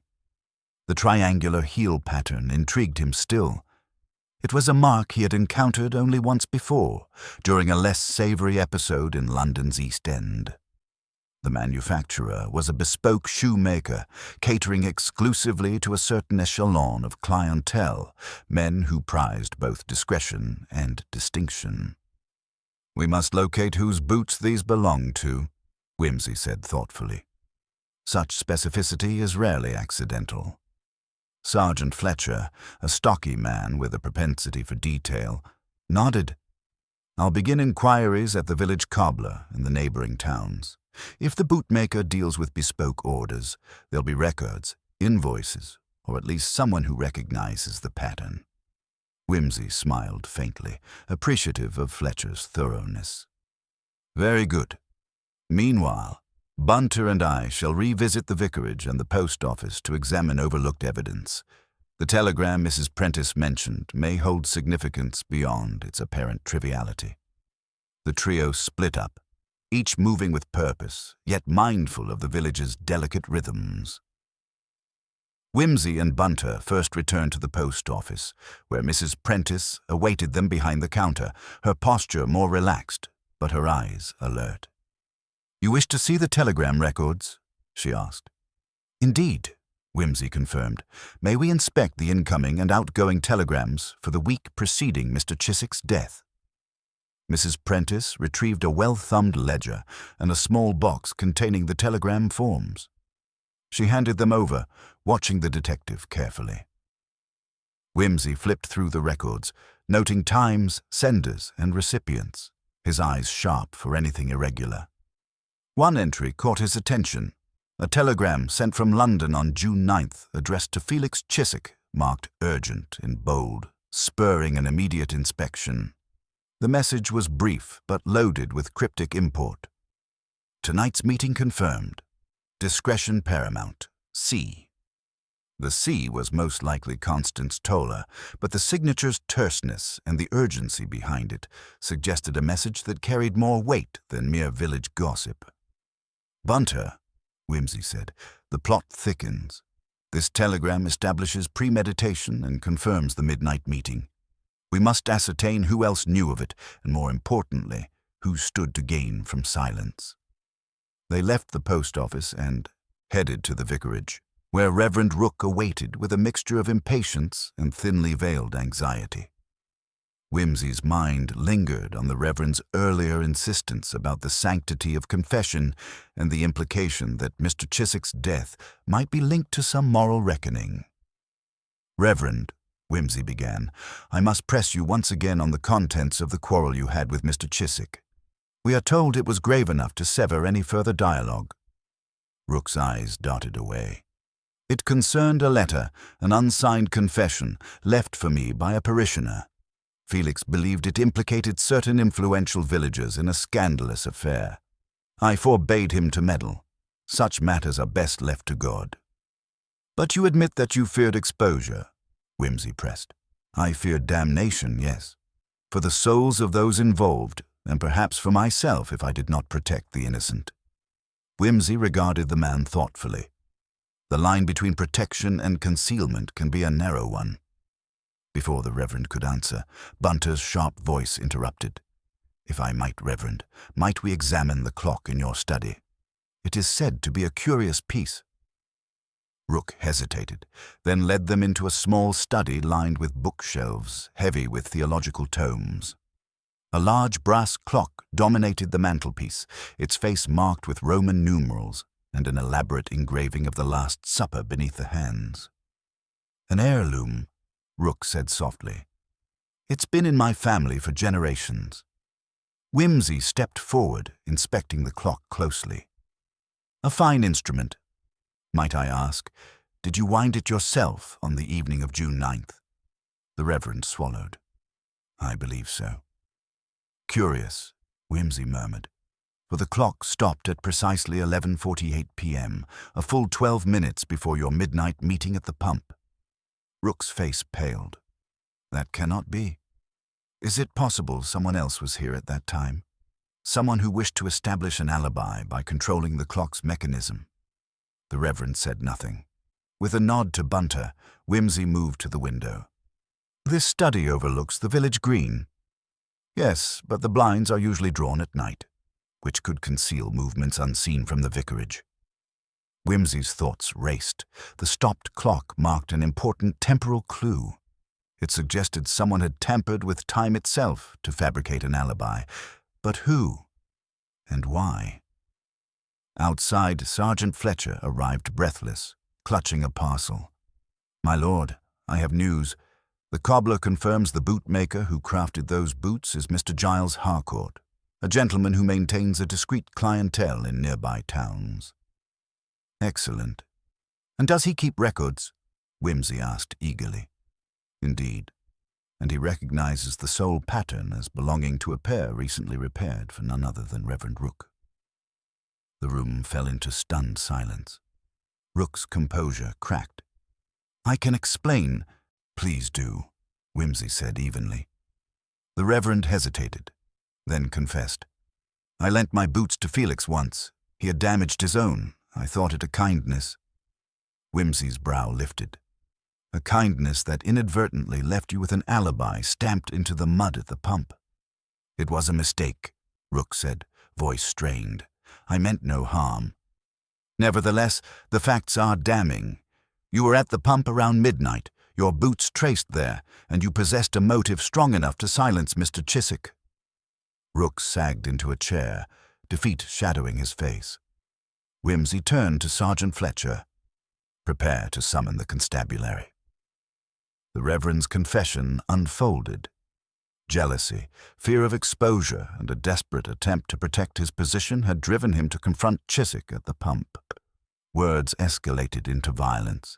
The triangular heel pattern intrigued him still. It was a mark he had encountered only once before, during a less savory episode in London's East End. The manufacturer was a bespoke shoemaker, catering exclusively to a certain echelon of clientele, men who prized both discretion and distinction. "We must locate whose boots these belong to," Whimsy said thoughtfully. "Such specificity is rarely accidental." Sergeant Fletcher, a stocky man with a propensity for detail, nodded. "I'll begin inquiries at the village cobbler in the neighboring towns. If the bootmaker deals with bespoke orders, there'll be records, invoices, or at least someone who recognizes the pattern." Whimsy smiled faintly, appreciative of Fletcher's thoroughness. "Very good. Meanwhile, Bunter and I shall revisit the vicarage and the post office to examine overlooked evidence. The telegram Mrs. Prentice mentioned may hold significance beyond its apparent triviality." The trio split up, each moving with purpose, yet mindful of the village's delicate rhythms. Whimsy and Bunter first returned to the post office, where Mrs. Prentice awaited them behind the counter, her posture more relaxed, but her eyes alert. "You wish to see the telegram records?" she asked. "Indeed," Whimsy confirmed. "May we inspect the incoming and outgoing telegrams for the week preceding Mr. Chiswick's death?" Mrs. Prentice retrieved a well-thumbed ledger and a small box containing the telegram forms. She handed them over, watching the detective carefully. Whimsy flipped through the records, noting times, senders, and recipients, his eyes sharp for anything irregular. One entry caught his attention. A telegram sent from London on June 9th, addressed to Felix Chiswick, marked urgent in bold, spurring an immediate inspection. The message was brief but loaded with cryptic import. Tonight's meeting confirmed. Discretion paramount. C. The C was most likely Constance Toller, but the signature's terseness and the urgency behind it suggested a message that carried more weight than mere village gossip. "Bunter," Whimsy said, "the plot thickens. This telegram establishes premeditation and confirms the midnight meeting. We must ascertain who else knew of it, and more importantly, who stood to gain from silence." They left the post office and headed to the vicarage, where Reverend Rook awaited with a mixture of impatience and thinly veiled anxiety. Whimsy's mind lingered on the Reverend's earlier insistence about the sanctity of confession and the implication that Mr. Chiswick's death might be linked to some moral reckoning. "Reverend," Whimsy began, "I must press you once again on the contents of the quarrel you had with Mr. Chiswick. We are told it was grave enough to sever any further dialogue." Rook's eyes darted away. "It concerned a letter, an unsigned confession, left for me by a parishioner. Felix believed it implicated certain influential villagers in a scandalous affair. I forbade him to meddle. Such matters are best left to God." "But you admit that you feared exposure," Whimsy pressed. "I feared damnation, yes, for the souls of those involved, and perhaps for myself if I did not protect the innocent." Whimsy regarded the man thoughtfully. The line between protection and concealment can be a narrow one. Before the Reverend could answer, Bunter's sharp voice interrupted. "If I might, Reverend, might we examine the clock in your study? It is said to be a curious piece." Rook hesitated, then led them into a small study lined with bookshelves, heavy with theological tomes. A large brass clock dominated the mantelpiece, its face marked with Roman numerals and an elaborate engraving of the Last Supper beneath the hands. "An heirloom," Rook said softly. "It's been in my family for generations." Whimsy stepped forward, inspecting the clock closely. "A fine instrument. Might I ask, did you wind it yourself on the evening of June 9th? The Reverend swallowed. "I believe so." "Curious," Whimsy murmured, for the clock stopped at precisely 11:48 p.m., a full 12 minutes before your midnight meeting at the pump. Rook's face paled. "That cannot be. Is it possible someone else was here at that time? Someone who wished to establish an alibi by controlling the clock's mechanism?" The Reverend said nothing. With a nod to Bunter, Whimsy moved to the window. "This study overlooks the village green." "Yes, but the blinds are usually drawn at night, which could conceal movements unseen from the vicarage." Whimsy's thoughts raced. The stopped clock marked an important temporal clue. It suggested someone had tampered with time itself to fabricate an alibi. But who? And why? Outside, Sergeant Fletcher arrived breathless, clutching a parcel. "My lord, I have news. The cobbler confirms the bootmaker who crafted those boots is Mr. Giles Harcourt, a gentleman who maintains a discreet clientele in nearby towns." "Excellent. And does he keep records?" Whimsy asked eagerly. "Indeed. And he recognizes the sole pattern as belonging to a pair recently repaired for none other than Reverend Rook." The room fell into stunned silence. Rook's composure cracked. "I can explain." "Please do," Whimsy said evenly. The Reverend hesitated, then confessed. "I lent my boots to Felix once. He had damaged his own. I thought it a kindness." Whimsy's brow lifted. "A kindness that inadvertently left you with an alibi stamped into the mud at the pump." "It was a mistake," Rook said, voice strained. "I meant no harm. Nevertheless, the facts are damning. You were at the pump around midnight, your boots traced there, and you possessed a motive strong enough to silence Mr. Chiswick." Rook sagged into a chair, defeat shadowing his face. Whimsy turned to Sergeant Fletcher. "Prepare to summon the constabulary." The Reverend's confession unfolded. Jealousy, fear of exposure, and a desperate attempt to protect his position had driven him to confront Chiswick at the pump. Words escalated into violence.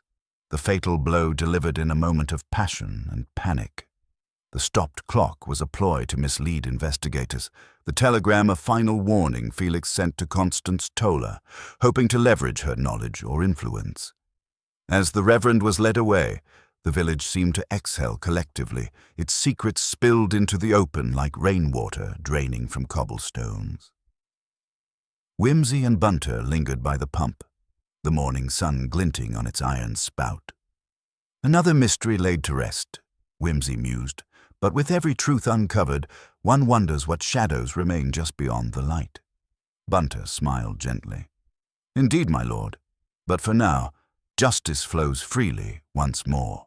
The fatal blow delivered in a moment of passion and panic. The stopped clock was a ploy to mislead investigators, the telegram a final warning Felix sent to Constance Toller, hoping to leverage her knowledge or influence. As the Reverend was led away, the village seemed to exhale collectively, its secrets spilled into the open like rainwater draining from cobblestones. Whimsy and Bunter lingered by the pump, the morning sun glinting on its iron spout. Another mystery laid to rest, Whimsy mused, but with every truth uncovered, one wonders what shadows remain just beyond the light. Bunter smiled gently. Indeed, my lord, but for now, justice flows freely once more.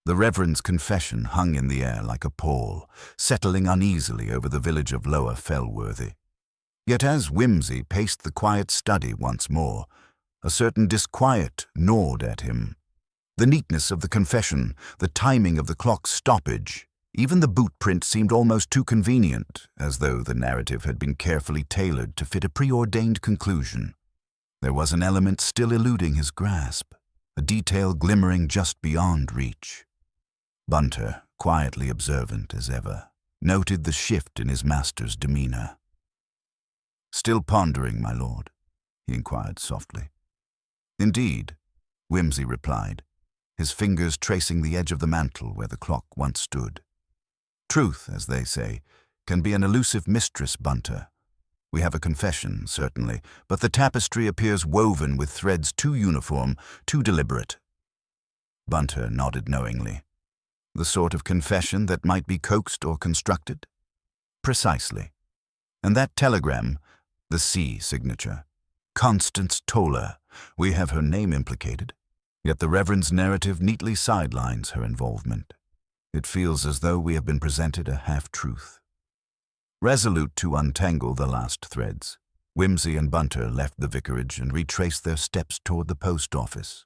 The Reverend's confession hung in the air like a pall, settling uneasily over the village of Lower Fellworthy. Yet as Whimsy paced the quiet study once more, a certain disquiet gnawed at him. The neatness of the confession, the timing of the clock's stoppage, even the boot print seemed almost too convenient, as though the narrative had been carefully tailored to fit a preordained conclusion. There was an element still eluding his grasp, a detail glimmering just beyond reach. Bunter, quietly observant as ever, noted the shift in his master's demeanor. "Still pondering, my lord?" he inquired softly. "Indeed," Whimsy replied, his fingers tracing the edge of the mantel where the clock once stood. "Truth, as they say, can be an elusive mistress, Bunter. We have a confession, certainly, but the tapestry appears woven with threads too uniform, too deliberate." Bunter nodded knowingly. "The sort of confession that might be coaxed or constructed?" "Precisely. And that telegram, the C signature. Constance Toller. We have her name implicated, yet the Reverend's narrative neatly sidelines her involvement. It feels as though we have been presented a half-truth." Resolute to untangle the last threads, Whimsy and Bunter left the vicarage and retraced their steps toward the post office.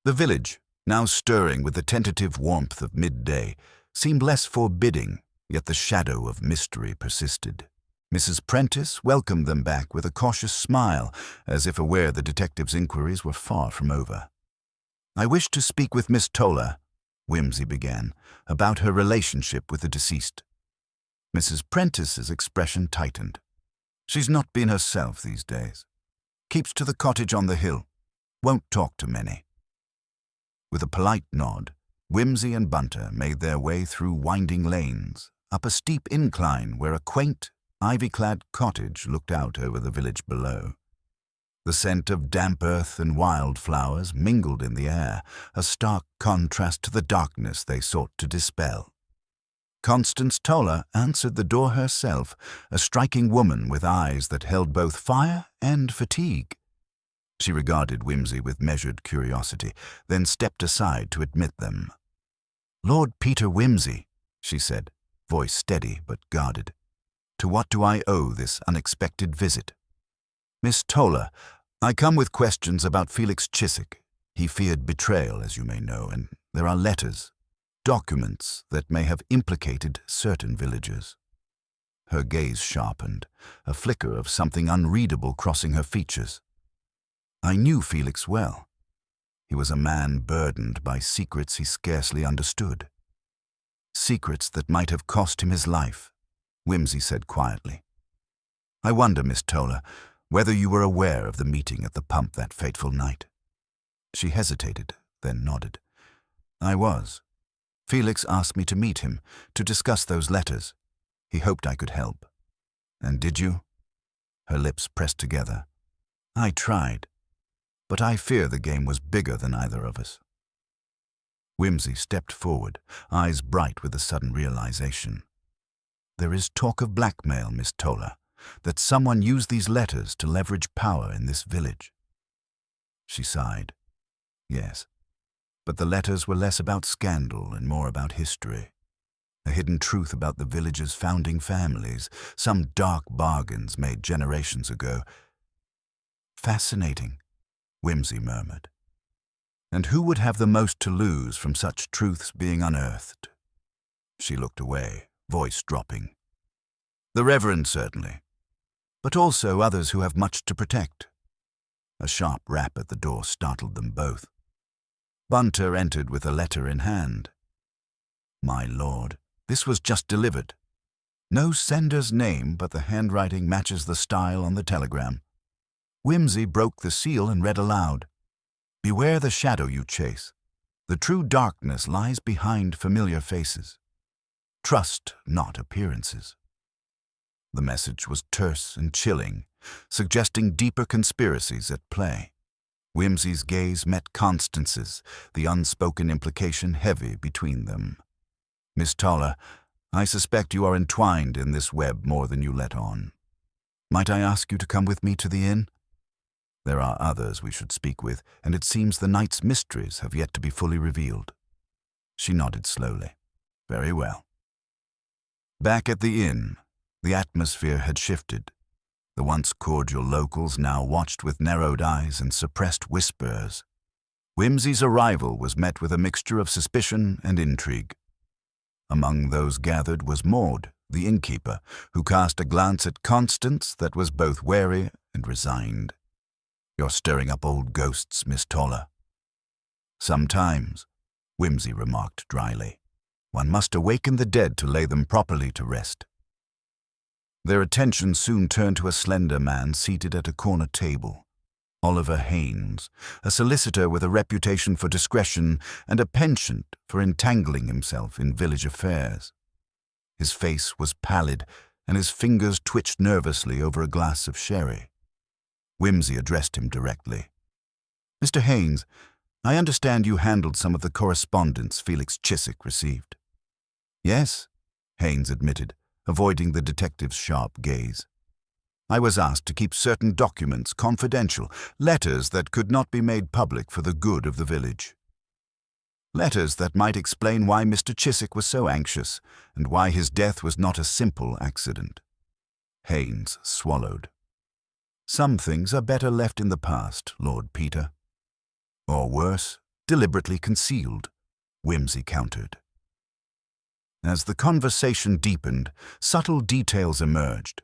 The village, now stirring with the tentative warmth of midday, seemed less forbidding, yet the shadow of mystery persisted. Mrs. Prentice welcomed them back with a cautious smile, as if aware the detective's inquiries were far from over. "I wish to speak with Miss Toller," Whimsy began, "about her relationship with the deceased." Mrs. Prentice's expression tightened. "She's not been herself these days. Keeps to the cottage on the hill. Won't talk to many." With a polite nod, Whimsy and Bunter made their way through winding lanes, up a steep incline where a quaint, ivy-clad cottage looked out over the village below. The scent of damp earth and wildflowers mingled in the air, a stark contrast to the darkness they sought to dispel. Constance Toller answered the door herself, a striking woman with eyes that held both fire and fatigue. She regarded Whimsy with measured curiosity, then stepped aside to admit them. "Lord Peter Whimsy," she said, voice steady but guarded. "To what do I owe this unexpected visit?" "Miss Toller, I come with questions about Felix Chiswick. He feared betrayal, as you may know, and there are letters, documents that may have implicated certain villagers." Her gaze sharpened, a flicker of something unreadable crossing her features. "I knew Felix well. He was a man burdened by secrets he scarcely understood. Secrets that might have cost him his life," Whimsy said quietly. "I wonder, Miss Toller, whether you were aware of the meeting at the pump that fateful night." She hesitated, then nodded. "I was. Felix asked me to meet him, to discuss those letters. He hoped I could help." "And did you?" Her lips pressed together. "I tried. But I fear the game was bigger than either of us." Whimsy stepped forward, eyes bright with a sudden realization. "There is talk of blackmail, Miss Toller, that someone used these letters to leverage power in this village." She sighed. "Yes, but the letters were less about scandal and more about history. A hidden truth about the village's founding families, some dark bargains made generations ago." "Fascinating," Whimsy murmured. "And who would have the most to lose from such truths being unearthed?" She looked away, voice dropping. The Reverend, certainly, but also others who have much to protect. A sharp rap at the door startled them both. Bunter entered with a letter in hand. My lord, this was just delivered. No sender's name, but the handwriting matches the style on the telegram. Whimsy broke the seal and read aloud. Beware the shadow you chase. The true darkness lies behind familiar faces. Trust not appearances. The message was terse and chilling, suggesting deeper conspiracies at play. Whimsy's gaze met Constance's, the unspoken implication heavy between them. Miss Toller, I suspect you are entwined in this web more than you let on. Might I ask you to come with me to the inn? There are others we should speak with, and it seems the night's mysteries have yet to be fully revealed. She nodded slowly. Very well. Back at the inn, the atmosphere had shifted. The once cordial locals now watched with narrowed eyes and suppressed whispers. Whimsy's arrival was met with a mixture of suspicion and intrigue. Among those gathered was Maud, the innkeeper, who cast a glance at Constance that was both wary and resigned. You're stirring up old ghosts, Miss Toller. Sometimes, Whimsy remarked dryly. One must awaken the dead to lay them properly to rest. Their attention soon turned to a slender man seated at a corner table. Oliver Haynes, a solicitor with a reputation for discretion and a penchant for entangling himself in village affairs. His face was pallid, and his fingers twitched nervously over a glass of sherry. Whimsy addressed him directly. Mr. Haynes, I understand you handled some of the correspondence Felix Chiswick received. Yes, Haynes admitted, avoiding the detective's sharp gaze. I was asked to keep certain documents confidential, letters that could not be made public for the good of the village. Letters that might explain why Mr. Chiswick was so anxious, and why his death was not a simple accident. Haynes swallowed. Some things are better left in the past, Lord Peter. Or worse, deliberately concealed, Whimsy countered. As the conversation deepened, subtle details emerged.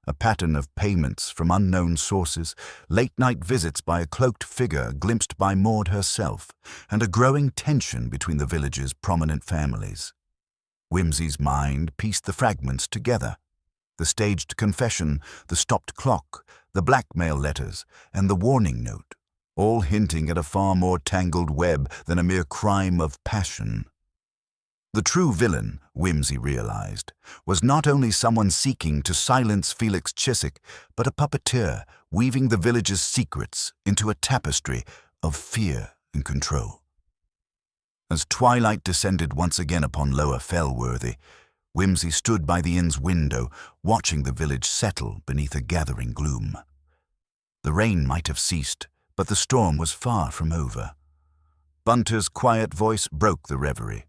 A pattern of payments from unknown sources, late-night visits by a cloaked figure glimpsed by Maud herself, and a growing tension between the village's prominent families. Whimsy's mind pieced the fragments together. The staged confession, the stopped clock, the blackmail letters, and the warning note, all hinting at a far more tangled web than a mere crime of passion. The true villain, Whimsy realized, was not only someone seeking to silence Felix Chiswick, but a puppeteer weaving the village's secrets into a tapestry of fear and control. As twilight descended once again upon Lower Fellworthy, Whimsy stood by the inn's window, watching the village settle beneath a gathering gloom. The rain might have ceased, but the storm was far from over. Bunter's quiet voice broke the reverie.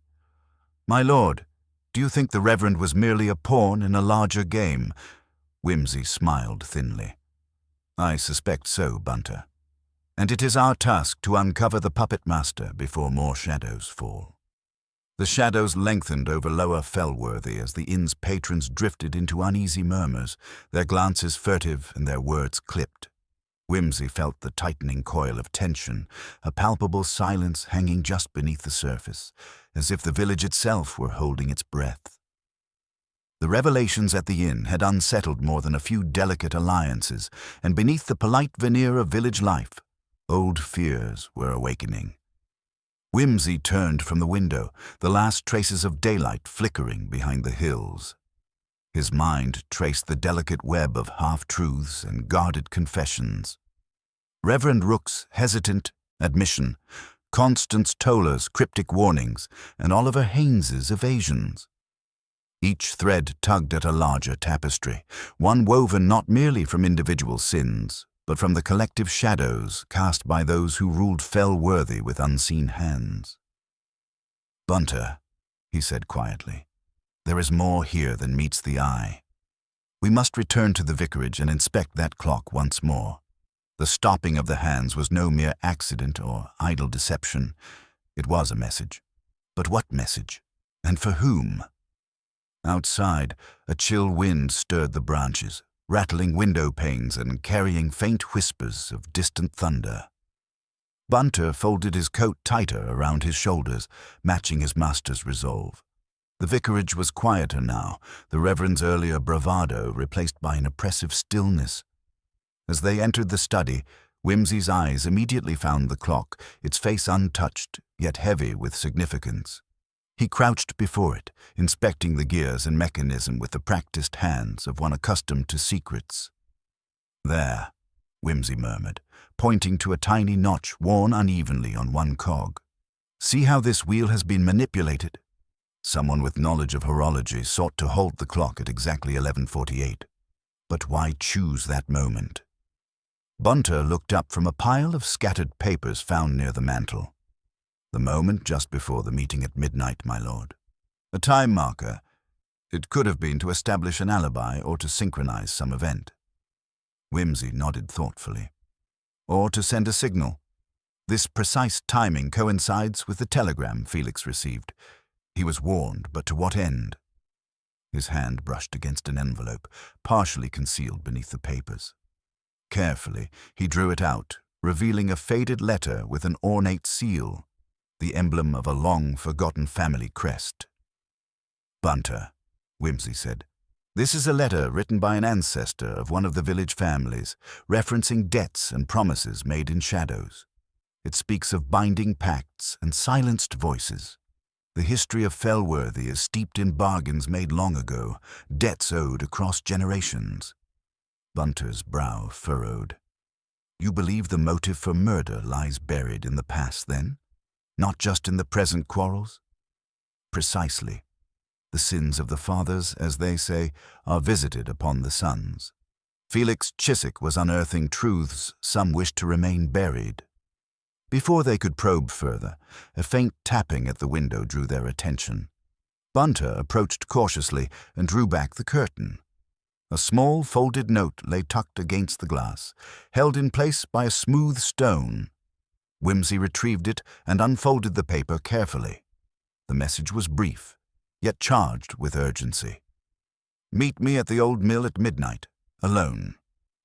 My lord, do you think the Reverend was merely a pawn in a larger game? Whimsy smiled thinly. I suspect so, Bunter. And it is our task to uncover the puppet master before more shadows fall. The shadows lengthened over Lower Fellworthy as the inn's patrons drifted into uneasy murmurs, their glances furtive and their words clipped. Whimsy felt the tightening coil of tension, a palpable silence hanging just beneath the surface, as if the village itself were holding its breath. The revelations at the inn had unsettled more than a few delicate alliances, and beneath the polite veneer of village life, old fears were awakening. Whimsy turned from the window, the last traces of daylight flickering behind the hills. His mind traced the delicate web of half-truths and guarded confessions. Reverend Rook's hesitant admission, Constance Toller's cryptic warnings, and Oliver Haynes's evasions. Each thread tugged at a larger tapestry, one woven not merely from individual sins, but from the collective shadows cast by those who ruled Fellworthy with unseen hands. Bunter, he said quietly, there is more here than meets the eye. We must return to the vicarage and inspect that clock once more. The stopping of the hands was no mere accident or idle deception. It was a message. But what message? And for whom? Outside, a chill wind stirred the branches, rattling window panes and carrying faint whispers of distant thunder. Bunter folded his coat tighter around his shoulders, matching his master's resolve. The vicarage was quieter now, the Reverend's earlier bravado replaced by an oppressive stillness. As they entered the study, Wimsey's eyes immediately found the clock, its face untouched, yet heavy with significance. He crouched before it, inspecting the gears and mechanism with the practiced hands of one accustomed to secrets. "There," Wimsey murmured, pointing to a tiny notch worn unevenly on one cog. "See how this wheel has been manipulated?" Someone with knowledge of horology sought to hold the clock at exactly 11:48. But why choose that moment? Bunter looked up from a pile of scattered papers found near the mantel. "The moment just before the meeting at midnight, my lord. A time marker. It could have been to establish an alibi or to synchronize some event." Wimsey nodded thoughtfully. "Or to send a signal. This precise timing coincides with the telegram Felix received. He was warned, but to what end?" His hand brushed against an envelope, partially concealed beneath the papers. Carefully, he drew it out, revealing a faded letter with an ornate seal, the emblem of a long-forgotten family crest. "Bunter," Wimsey said, "this is a letter written by an ancestor of one of the village families, referencing debts and promises made in shadows. It speaks of binding pacts and silenced voices. The history of Fellworthy is steeped in bargains made long ago, debts owed across generations." Bunter's brow furrowed. "You believe the motive for murder lies buried in the past, then? Not just in the present quarrels?" "Precisely. The sins of the fathers, as they say, are visited upon the sons. Felix Chiswick was unearthing truths some wished to remain buried." Before they could probe further, a faint tapping at the window drew their attention. Bunter approached cautiously and drew back the curtain. A small folded note lay tucked against the glass, held in place by a smooth stone. Wimsey retrieved it and unfolded the paper carefully. The message was brief, yet charged with urgency. "Meet me at the old mill at midnight, alone.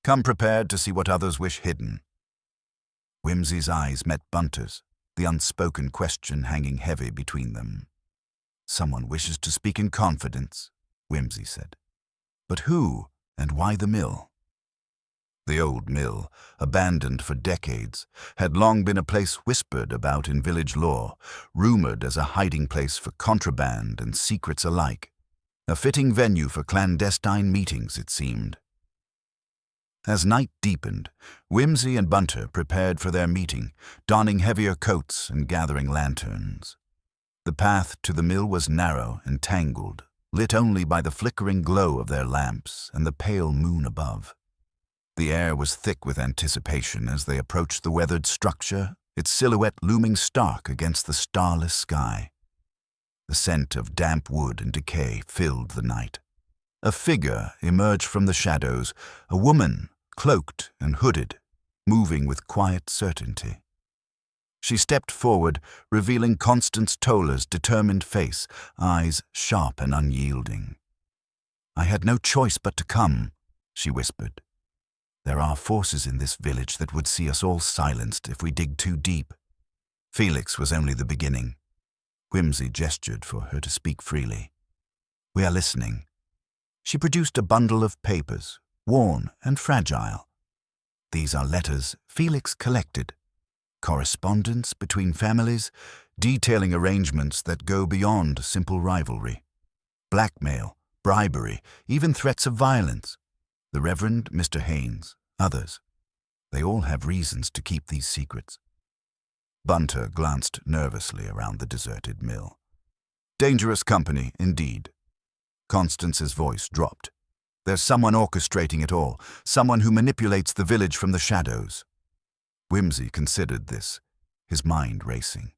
Come prepared to see what others wish hidden." Wimsey's eyes met Bunter's, the unspoken question hanging heavy between them. "Someone wishes to speak in confidence," Wimsey said. "But who, and why the mill?" The old mill, abandoned for decades, had long been a place whispered about in village lore, rumored as a hiding place for contraband and secrets alike. A fitting venue for clandestine meetings, it seemed. As night deepened, Wimsey and Bunter prepared for their meeting, donning heavier coats and gathering lanterns. The path to the mill was narrow and tangled, lit only by the flickering glow of their lamps and the pale moon above. The air was thick with anticipation as they approached the weathered structure, its silhouette looming stark against the starless sky. The scent of damp wood and decay filled the night. A figure emerged from the shadows, a woman, cloaked and hooded, moving with quiet certainty. She stepped forward, revealing Constance Toller's determined face, eyes sharp and unyielding. "I had no choice but to come," she whispered. "There are forces in this village that would see us all silenced if we dig too deep." Felix was only the beginning. Wimsey gestured for her to speak freely. "We are listening." She produced a bundle of papers, worn and fragile. "These are letters Felix collected. Correspondence between families, detailing arrangements that go beyond simple rivalry. Blackmail, bribery, even threats of violence. The Reverend Mr. Haynes, others. They all have reasons to keep these secrets." Bunter glanced nervously around the deserted mill. "Dangerous company, indeed." Constance's voice dropped. "There's someone orchestrating it all, someone who manipulates the village from the shadows." Wimsey considered this, his mind racing.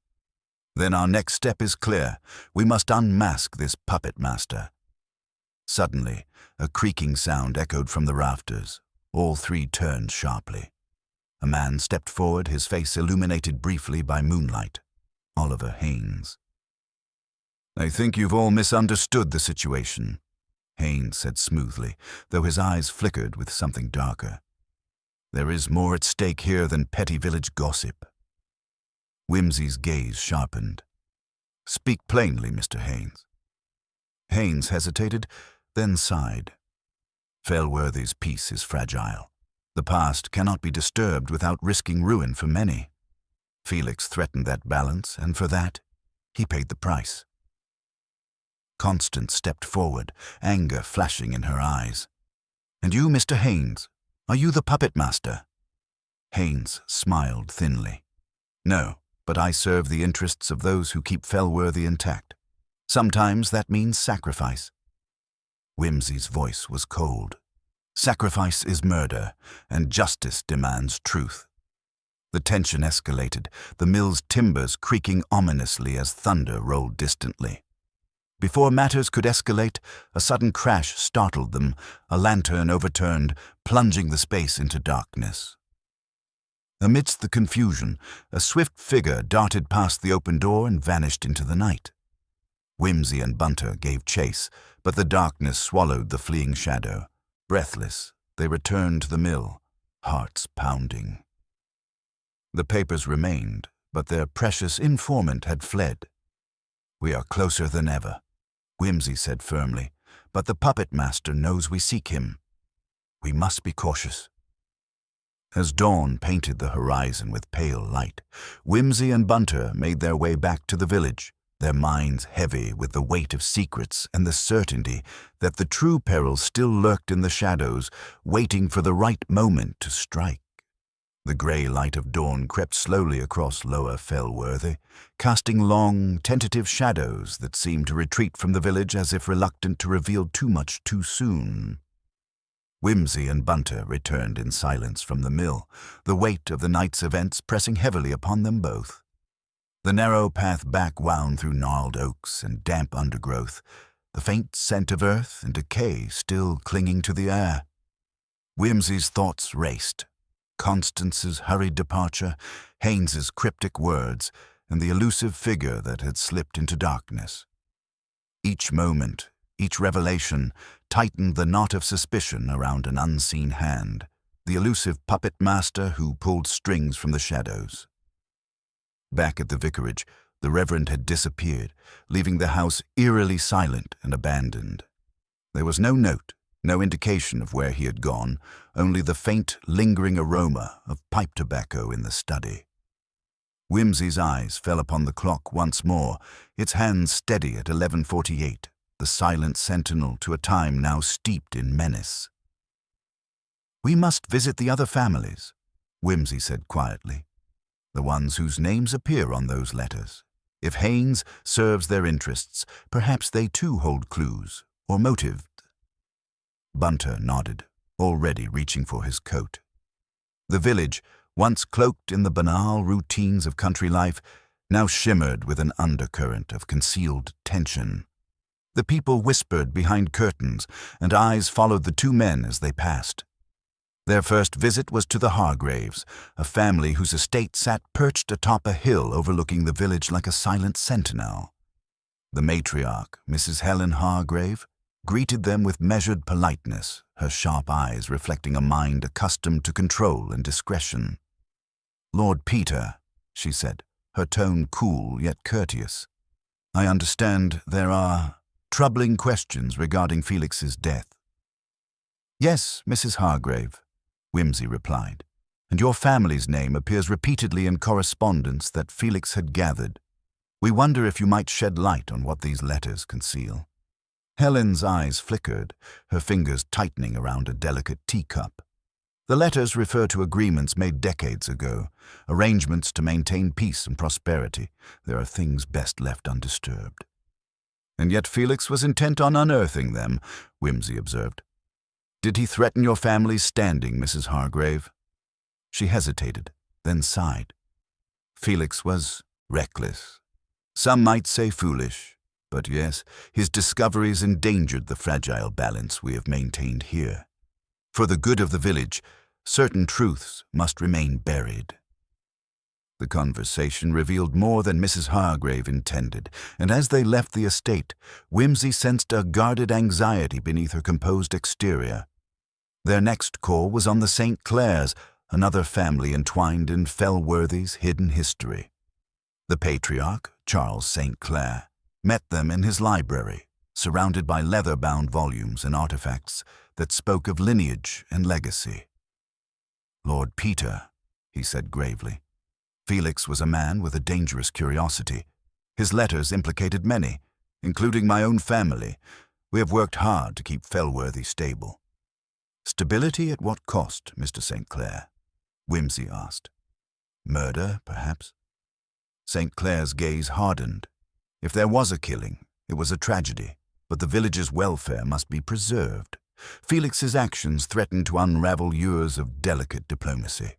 "Then our next step is clear. We must unmask this puppet master." Suddenly, a creaking sound echoed from the rafters. All three turned sharply. A man stepped forward, his face illuminated briefly by moonlight. Oliver Haynes. "I think you've all misunderstood the situation," Haynes said smoothly, though his eyes flickered with something darker. "There is more at stake here than petty village gossip." Whimsy's gaze sharpened. "Speak plainly, Mr. Haynes." Haynes hesitated, then sighed. Fellworthy's peace is fragile. The past cannot be disturbed without risking ruin for many. Felix threatened that balance, and for that, he paid the price. Constance stepped forward, anger flashing in her eyes. "And you, Mr. Haynes, are you the puppet master?" Haynes smiled thinly. "No, but I serve the interests of those who keep Fellworthy intact. Sometimes that means sacrifice." Whimsy's voice was cold. "Sacrifice is murder, and justice demands truth." The tension escalated, the mill's timbers creaking ominously as thunder rolled distantly. Before matters could escalate, a sudden crash startled them, a lantern overturned, plunging the space into darkness. Amidst the confusion, a swift figure darted past the open door and vanished into the night. Whimsy and Bunter gave chase, but the darkness swallowed the fleeing shadow. Breathless, they returned to the mill, hearts pounding. The papers remained, but their precious informant had fled. "We are closer than ever," Whimsy said firmly, "but the puppet master knows we seek him. We must be cautious." As dawn painted the horizon with pale light, Whimsy and Bunter made their way back to the village, their minds heavy with the weight of secrets and the certainty that the true peril still lurked in the shadows, waiting for the right moment to strike. The grey light of dawn crept slowly across lower Fellworthy, casting long, tentative shadows that seemed to retreat from the village as if reluctant to reveal too much too soon. Whimsy and Bunter returned in silence from the mill, the weight of the night's events pressing heavily upon them both. The narrow path back wound through gnarled oaks and damp undergrowth, the faint scent of earth and decay still clinging to the air. Whimsy's thoughts raced. Constance's hurried departure, Haynes's cryptic words, and the elusive figure that had slipped into darkness. Each moment, each revelation, tightened the knot of suspicion around an unseen hand, the elusive puppet master who pulled strings from the shadows. Back at the vicarage, the Reverend had disappeared, leaving the house eerily silent and abandoned. There was no note, no indication of where he had gone, only the faint, lingering aroma of pipe tobacco in the study. Whimsy's eyes fell upon the clock once more, its hands steady at 11:48, the silent sentinel to a time now steeped in menace. "We must visit the other families," Whimsy said quietly, "the ones whose names appear on those letters. If Haynes serves their interests, perhaps they too hold clues, or motive." Bunter nodded, already reaching for his coat. The village, once cloaked in the banal routines of country life, now shimmered with an undercurrent of concealed tension. The people whispered behind curtains, and eyes followed the two men as they passed. Their first visit was to the Hargraves, a family whose estate sat perched atop a hill overlooking the village like a silent sentinel. The matriarch, Mrs. Helen Hargrave, greeted them with measured politeness, her sharp eyes reflecting a mind accustomed to control and discretion. "Lord Peter," she said, her tone cool yet courteous, "I understand there are troubling questions regarding Felix's death." "Yes, Mrs. Hargrave," Whimsy replied, "and your family's name appears repeatedly in correspondence that Felix had gathered. We wonder if you might shed light on what these letters conceal." Helen's eyes flickered, her fingers tightening around a delicate teacup. The letters refer to agreements made decades ago, arrangements to maintain peace and prosperity. There are things best left undisturbed. "And yet Felix was intent on unearthing them," Whimsy observed. "Did he threaten your family's standing, Mrs. Hargrave?" She hesitated, then sighed. "Felix was reckless. Some might say foolish. But yes, his discoveries endangered the fragile balance we have maintained here. For the good of the village, certain truths must remain buried." The conversation revealed more than Mrs. Hargrave intended, and as they left the estate, Whimsy sensed a guarded anxiety beneath her composed exterior. Their next call was on the St. Clairs, another family entwined in Fellworthy's hidden history. The patriarch, Charles St. Clair, met them in his library, surrounded by leather-bound volumes and artifacts that spoke of lineage and legacy. "Lord Peter," he said gravely. Felix was a man with a dangerous curiosity. His letters implicated many, including my own family. We have worked hard to keep Fellworthy stable. "Stability at what cost, Mr. St. Clair?" Whimsy asked. "Murder, perhaps?" St. Clair's gaze hardened. If there was a killing, it was a tragedy, but the village's welfare must be preserved. Felix's actions threatened to unravel years of delicate diplomacy.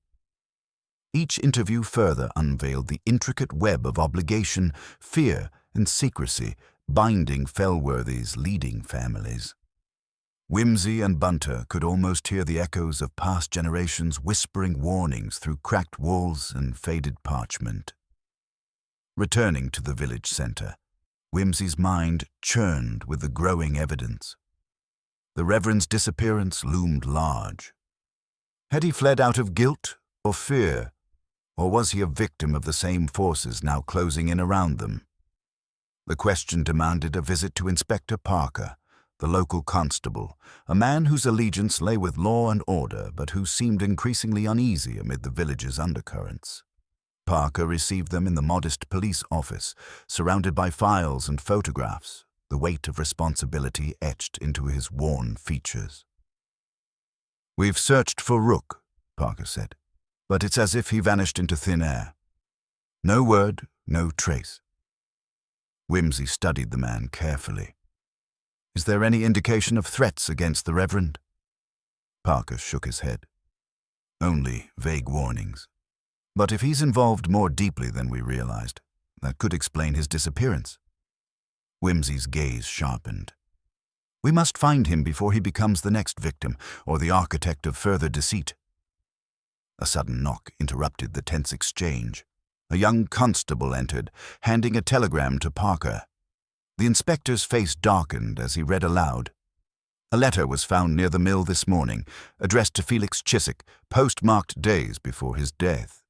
Each interview further unveiled the intricate web of obligation, fear, and secrecy binding Fellworthy's leading families. Whimsy and Bunter could almost hear the echoes of past generations whispering warnings through cracked walls and faded parchment. Returning to the village center, Whimsy's mind churned with the growing evidence. The Reverend's disappearance loomed large. Had he fled out of guilt or fear? Or was he a victim of the same forces now closing in around them? The question demanded a visit to Inspector Parker, the local constable, a man whose allegiance lay with law and order, but who seemed increasingly uneasy amid the village's undercurrents. Parker received them in the modest police office, surrounded by files and photographs, the weight of responsibility etched into his worn features. "We've searched for Rook," Parker said, "but it's as if he vanished into thin air. No word, no trace." Whimsy studied the man carefully. "Is there any indication of threats against the Reverend?" Parker shook his head. "Only vague warnings. But if he's involved more deeply than we realized, that could explain his disappearance." Whimsy's gaze sharpened. "We must find him before he becomes the next victim or the architect of further deceit." A sudden knock interrupted the tense exchange. A young constable entered, handing a telegram to Parker. The inspector's face darkened as he read aloud. "A letter was found near the mill this morning, addressed to Felix Chiswick, postmarked days before his death.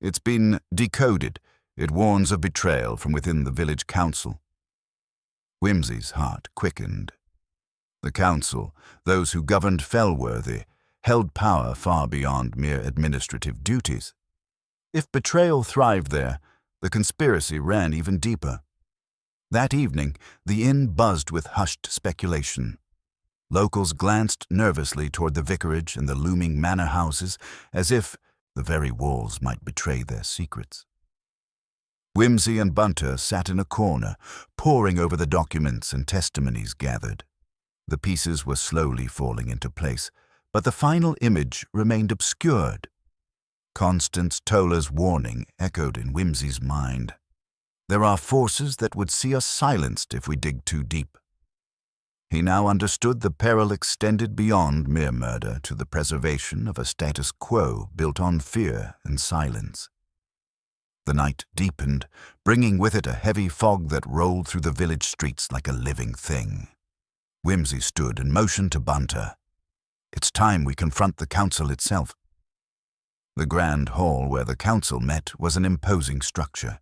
It's been decoded. It warns of betrayal from within the village council." Whimsy's heart quickened. The council, those who governed Fellworthy, held power far beyond mere administrative duties. If betrayal thrived there, the conspiracy ran even deeper. That evening, the inn buzzed with hushed speculation. Locals glanced nervously toward the vicarage and the looming manor houses, as if the very walls might betray their secrets. Whimsy and Bunter sat in a corner, poring over the documents and testimonies gathered. The pieces were slowly falling into place, but the final image remained obscured. Constance Toller's warning echoed in Whimsy's mind. "There are forces that would see us silenced if we dig too deep." He now understood the peril extended beyond mere murder to the preservation of a status quo built on fear and silence. The night deepened, bringing with it a heavy fog that rolled through the village streets like a living thing. Whimsy stood and motioned to Bunter. "It's time we confront the council itself." The grand hall where the council met was an imposing structure,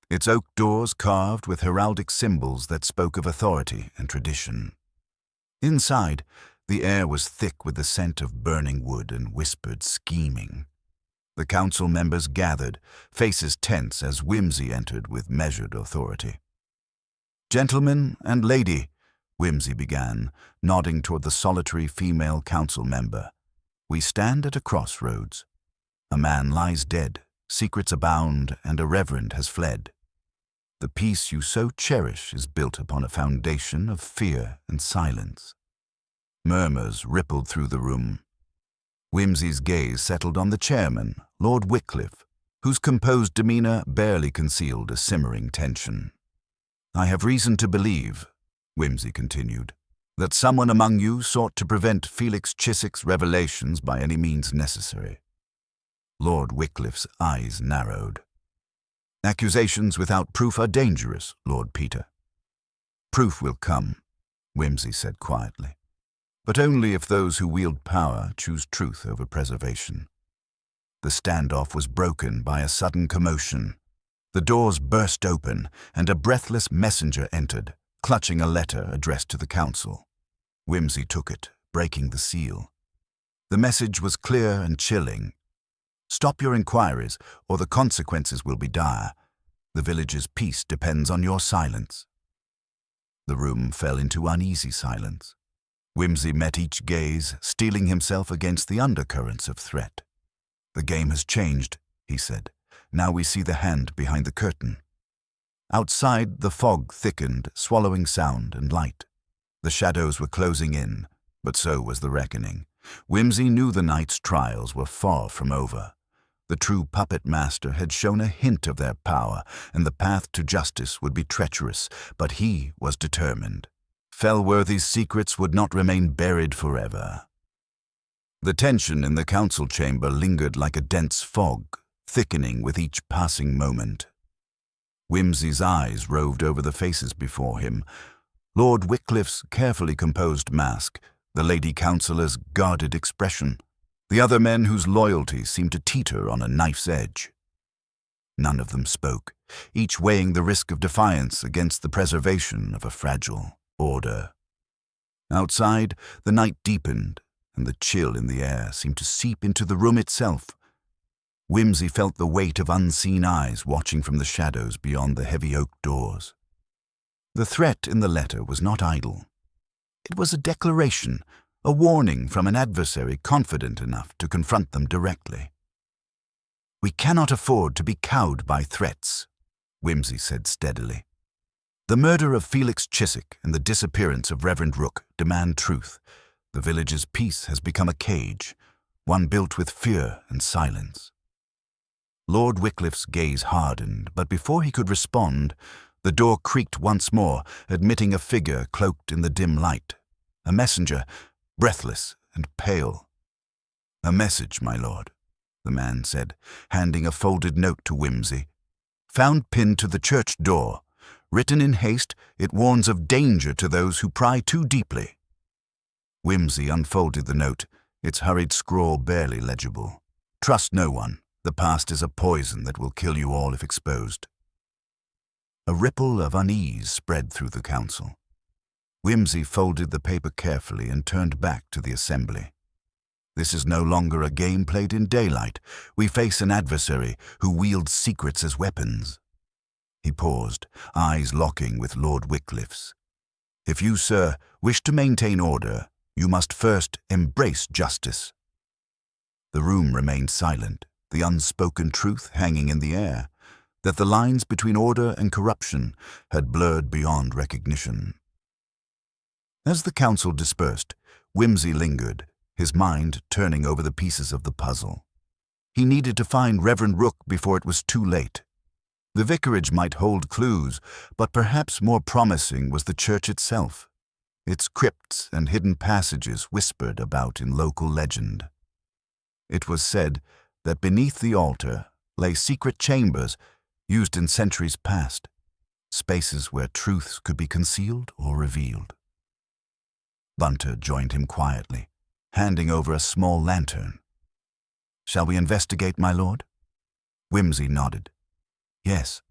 its oak doors carved with heraldic symbols that spoke of authority and tradition. Inside, the air was thick with the scent of burning wood and whispered scheming. The council members gathered, faces tense as Whimsy entered with measured authority. "Gentlemen and lady," Whimsy began, nodding toward the solitary female council member, "we stand at a crossroads. A man lies dead, secrets abound, and a reverend has fled. The peace you so cherish is built upon a foundation of fear and silence." Murmurs rippled through the room. Whimsy's gaze settled on the chairman, Lord Wycliffe, whose composed demeanor barely concealed a simmering tension. "I have reason to believe," Whimsy continued, "that someone among you sought to prevent Felix Chiswick's revelations by any means necessary." Lord Wycliffe's eyes narrowed. Accusations without proof are dangerous, Lord Peter. Proof will come, Wimsey said quietly, but only if those who wield power choose truth over preservation. The standoff was broken by a sudden commotion. The doors burst open, and a breathless messenger entered, clutching a letter addressed to the council. Wimsey took it, breaking the seal. The message was clear and chilling. Stop your inquiries, or the consequences will be dire. The village's peace depends on your silence. The room fell into uneasy silence. Wimsey met each gaze, steeling himself against the undercurrents of threat. The game has changed, he said. Now we see the hand behind the curtain. Outside, the fog thickened, swallowing sound and light. The shadows were closing in, but so was the reckoning. Wimsey knew the night's trials were far from over. The true puppet master had shown a hint of their power, and the path to justice would be treacherous, but he was determined. Fellworthy's secrets would not remain buried forever. The tension in the council chamber lingered like a dense fog, thickening with each passing moment. Wimsey's eyes roved over the faces before him. Lord Wycliffe's carefully composed mask, the Lady Councillor's guarded expression, the other men whose loyalty seemed to teeter on a knife's edge. None of them spoke, each weighing the risk of defiance against the preservation of a fragile order. Outside, the night deepened, and the chill in the air seemed to seep into the room itself. Wimsey felt the weight of unseen eyes watching from the shadows beyond the heavy oak doors. The threat in the letter was not idle. It was a declaration, a warning from an adversary confident enough to confront them directly. "We cannot afford to be cowed by threats," Wimsey said steadily. "The murder of Felix Chiswick and the disappearance of Reverend Rook demand truth. The village's peace has become a cage, one built with fear and silence." Lord Wycliffe's gaze hardened, but before he could respond, the door creaked once more, admitting a figure cloaked in the dim light. A messenger, breathless and pale. "A message, my lord," the man said, handing a folded note to Wimsey. "Found pinned to the church door. Written in haste, it warns of danger to those who pry too deeply." Wimsey unfolded the note, its hurried scrawl barely legible. "Trust no one. The past is a poison that will kill you all if exposed." A ripple of unease spread through the council. Wimsey folded the paper carefully and turned back to the assembly. "This is no longer a game played in daylight. We face an adversary who wields secrets as weapons." He paused, eyes locking with Lord Wycliffe's. "If you, sir, wish to maintain order, you must first embrace justice." The room remained silent, the unspoken truth hanging in the air, that the lines between order and corruption had blurred beyond recognition. As the council dispersed, Wimsey lingered, his mind turning over the pieces of the puzzle. He needed to find Reverend Rook before it was too late. The vicarage might hold clues, but perhaps more promising was the church itself. Its crypts and hidden passages whispered about in local legend. It was said that beneath the altar lay secret chambers used in centuries past, spaces where truths could be concealed or revealed. Bunter joined him quietly, handing over a small lantern. "Shall we investigate, my lord?" Wimsey nodded. "Yes,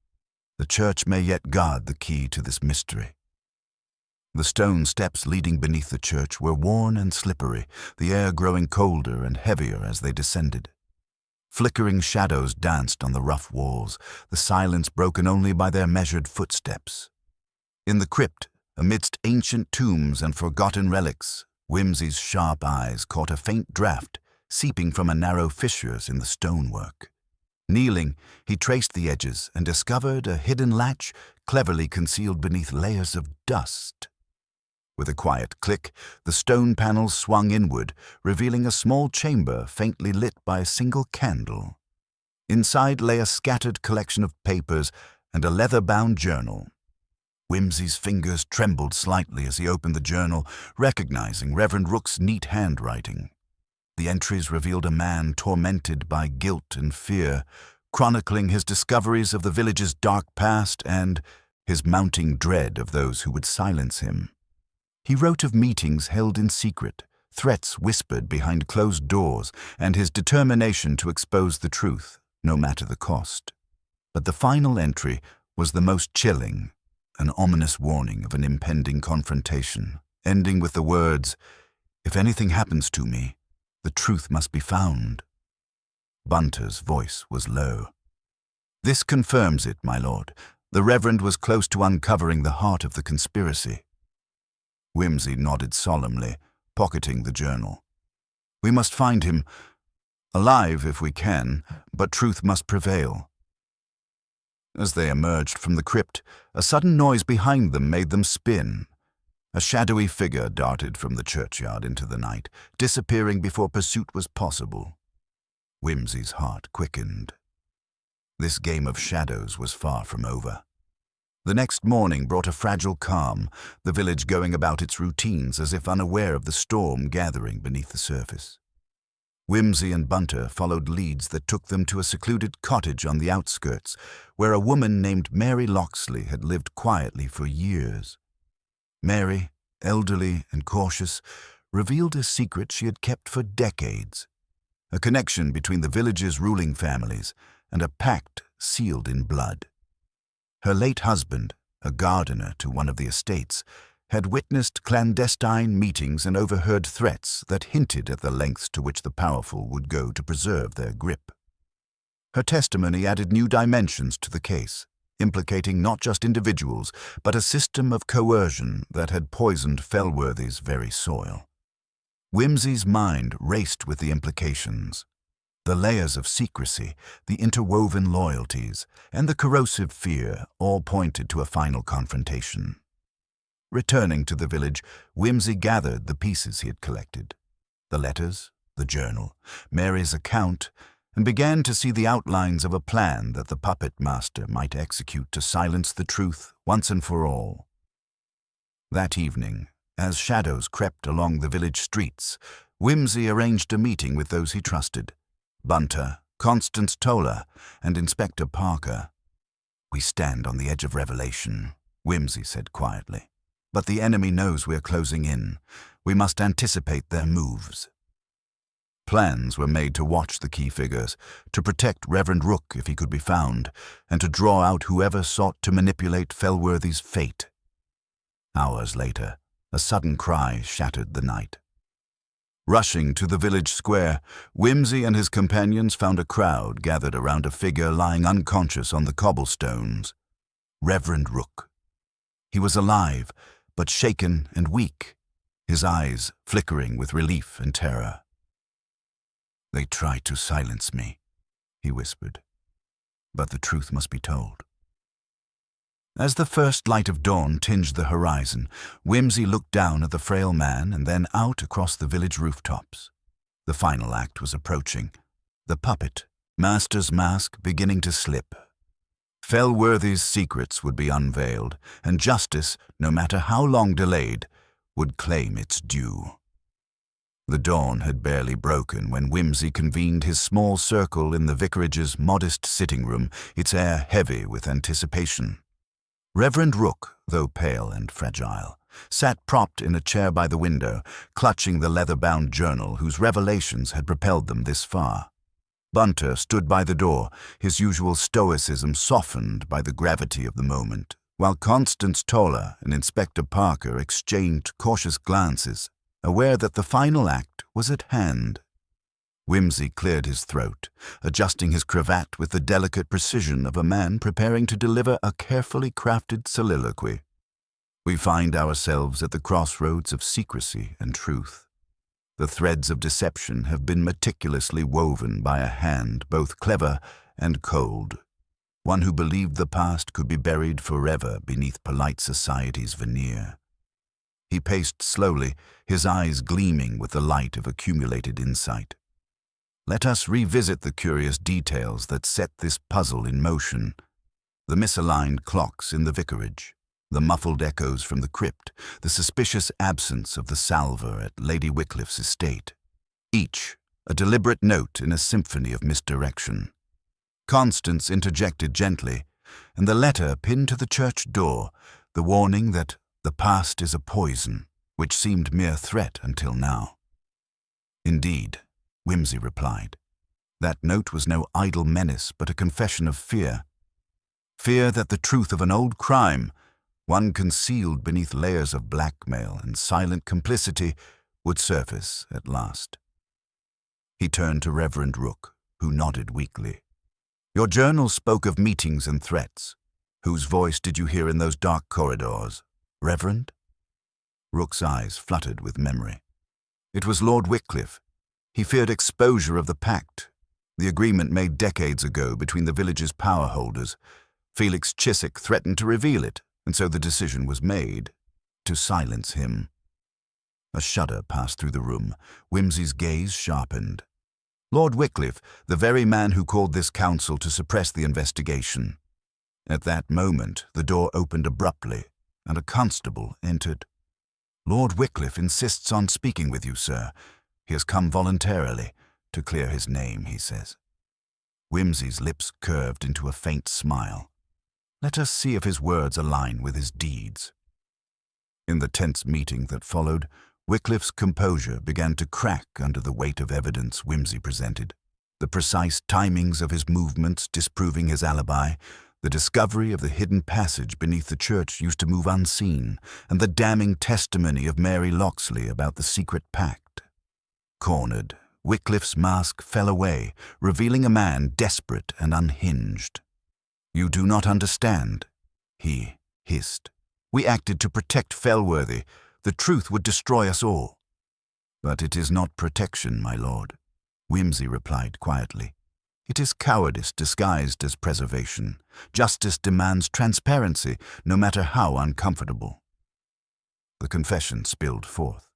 the church may yet guard the key to this mystery." The stone steps leading beneath the church were worn and slippery, the air growing colder and heavier as they descended. Flickering shadows danced on the rough walls, the silence broken only by their measured footsteps. In the crypt, amidst ancient tombs and forgotten relics, Wimsey's sharp eyes caught a faint draught seeping from a narrow fissures in the stonework. Kneeling, he traced the edges and discovered a hidden latch cleverly concealed beneath layers of dust. With a quiet click, the stone panels swung inward, revealing a small chamber faintly lit by a single candle. Inside lay a scattered collection of papers and a leather-bound journal. Wimsey's fingers trembled slightly as he opened the journal, recognizing Reverend Rook's neat handwriting. The entries revealed a man tormented by guilt and fear, chronicling his discoveries of the village's dark past and his mounting dread of those who would silence him. He wrote of meetings held in secret, threats whispered behind closed doors, and his determination to expose the truth, no matter the cost. But the final entry was the most chilling, an ominous warning of an impending confrontation, ending with the words, "If anything happens to me, the truth must be found." Bunter's voice was low. "This confirms it, my lord. The Reverend was close to uncovering the heart of the conspiracy." Wimsey nodded solemnly, pocketing the journal. "We must find him, alive if we can, but truth must prevail." As they emerged from the crypt, a sudden noise behind them made them spin. A shadowy figure darted from the churchyard into the night, disappearing before pursuit was possible. Wimsey's heart quickened. This game of shadows was far from over. The next morning brought a fragile calm, the village going about its routines as if unaware of the storm gathering beneath the surface. Wimsey and Bunter followed leads that took them to a secluded cottage on the outskirts, where a woman named Mary Locksley had lived quietly for years. Mary, elderly and cautious, revealed a secret she had kept for decades, a connection between the village's ruling families and a pact sealed in blood. Her late husband, a gardener to one of the estates, had witnessed clandestine meetings and overheard threats that hinted at the lengths to which the powerful would go to preserve their grip. Her testimony added new dimensions to the case, implicating not just individuals, but a system of coercion that had poisoned Fellworthy's very soil. Wimsey's mind raced with the implications. The layers of secrecy, the interwoven loyalties, and the corrosive fear all pointed to a final confrontation. Returning to the village, Wimsey gathered the pieces he had collected. The letters, the journal, Mary's account, and began to see the outlines of a plan that the puppet master might execute to silence the truth once and for all. That evening, as shadows crept along the village streets, Wimsey arranged a meeting with those he trusted: Bunter, Constance Toller, and Inspector Parker. "We stand on the edge of revelation," Wimsey said quietly. "But the enemy knows we're closing in. We must anticipate their moves." Plans were made to watch the key figures, to protect Reverend Rook if he could be found, and to draw out whoever sought to manipulate Fellworthy's fate. Hours later, a sudden cry shattered the night. Rushing to the village square, Wimsey and his companions found a crowd gathered around a figure lying unconscious on the cobblestones. Reverend Rook. He was alive, but shaken and weak, his eyes flickering with relief and terror. "They tried to silence me," he whispered, "but the truth must be told." As the first light of dawn tinged the horizon, Wimsey looked down at the frail man and then out across the village rooftops. The final act was approaching, the puppet, master's mask, beginning to slip. Fellworthy's secrets would be unveiled, and justice, no matter how long delayed, would claim its due. The dawn had barely broken when Wimsey convened his small circle in the vicarage's modest sitting room, its air heavy with anticipation. Reverend Rook, though pale and fragile, sat propped in a chair by the window, clutching the leather-bound journal whose revelations had propelled them this far. Bunter stood by the door, his usual stoicism softened by the gravity of the moment, while Constance Toller and Inspector Parker exchanged cautious glances, aware that the final act was at hand. Wimsey cleared his throat, adjusting his cravat with the delicate precision of a man preparing to deliver a carefully crafted soliloquy. "We find ourselves at the crossroads of secrecy and truth. The threads of deception have been meticulously woven by a hand both clever and cold, one who believed the past could be buried forever beneath polite society's veneer." He paced slowly, his eyes gleaming with the light of accumulated insight. "Let us revisit the curious details that set this puzzle in motion. The misaligned clocks in the vicarage, the muffled echoes from the crypt, the suspicious absence of the salver at Lady Wycliffe's estate. Each a deliberate note in a symphony of misdirection. Constance interjected gently, and the letter pinned to the church door, the warning that the past is a poison, which seemed mere threat until now. Indeed, Whimsy replied. That note was no idle menace, but a confession of fear. Fear that the truth of an old crime, one concealed beneath layers of blackmail and silent complicity, would surface at last. He turned to Reverend Rook, who nodded weakly. Your journal spoke of meetings and threats. Whose voice did you hear in those dark corridors, Reverend? Rook's eyes fluttered with memory. It was Lord Wycliffe. He feared exposure of the pact, the agreement made decades ago between the village's power holders. Felix Chiswick threatened to reveal it, and so the decision was made to silence him. A shudder passed through the room. Whimsy's gaze sharpened. Lord Wycliffe, the very man who called this council to suppress the investigation. At that moment, the door opened abruptly, and a constable entered. Lord Wycliffe insists on speaking with you, sir. He has come voluntarily, to clear his name, he says. Whimsy's lips curved into a faint smile. Let us see if his words align with his deeds. In the tense meeting that followed, Wycliffe's composure began to crack under the weight of evidence Whimsy presented. The precise timings of his movements disproving his alibi, the discovery of the hidden passage beneath the church used to move unseen, and the damning testimony of Mary Locksley about the secret pact. Cornered, Wycliffe's mask fell away, revealing a man desperate and unhinged. You do not understand, he hissed. We acted to protect Fellworthy. The truth would destroy us all. But it is not protection, my lord, Whimsy replied quietly. It is cowardice disguised as preservation. Justice demands transparency, no matter how uncomfortable. The confession spilled forth.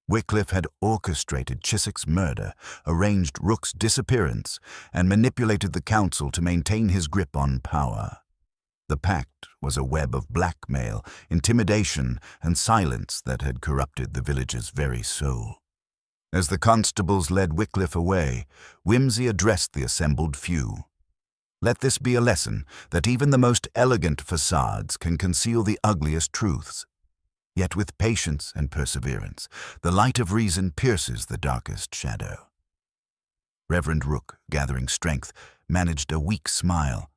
Wycliffe had orchestrated Chiswick's murder, arranged Rook's disappearance, and manipulated the council to maintain his grip on power. The pact was a web of blackmail, intimidation, and silence that had corrupted the village's very soul. As the constables led Wycliffe away, Whimsy addressed the assembled few. Let this be a lesson that even the most elegant facades can conceal the ugliest truths. Yet with patience and perseverance, the light of reason pierces the darkest shadow. Reverend Rook, gathering strength, managed a weak smile.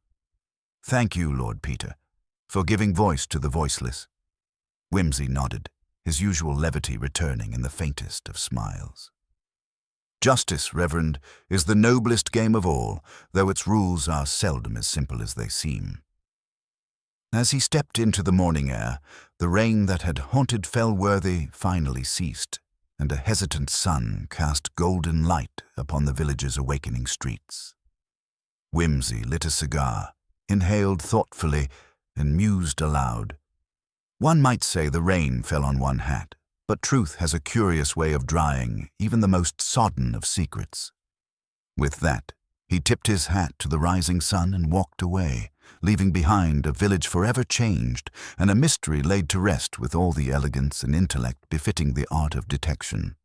Thank you, Lord Peter, for giving voice to the voiceless. Whimsy nodded, his usual levity returning in the faintest of smiles. Justice, Reverend, is the noblest game of all, though its rules are seldom as simple as they seem. As he stepped into the morning air, the rain that had haunted Fellworthy finally ceased, and a hesitant sun cast golden light upon the village's awakening streets. Whimsy lit a cigar, inhaled thoughtfully, and mused aloud. One might say the rain fell on one hat, but truth has a curious way of drying even the most sodden of secrets. With that, he tipped his hat to the rising sun and walked away, leaving behind a village forever changed and a mystery laid to rest with all the elegance and intellect befitting the art of detection.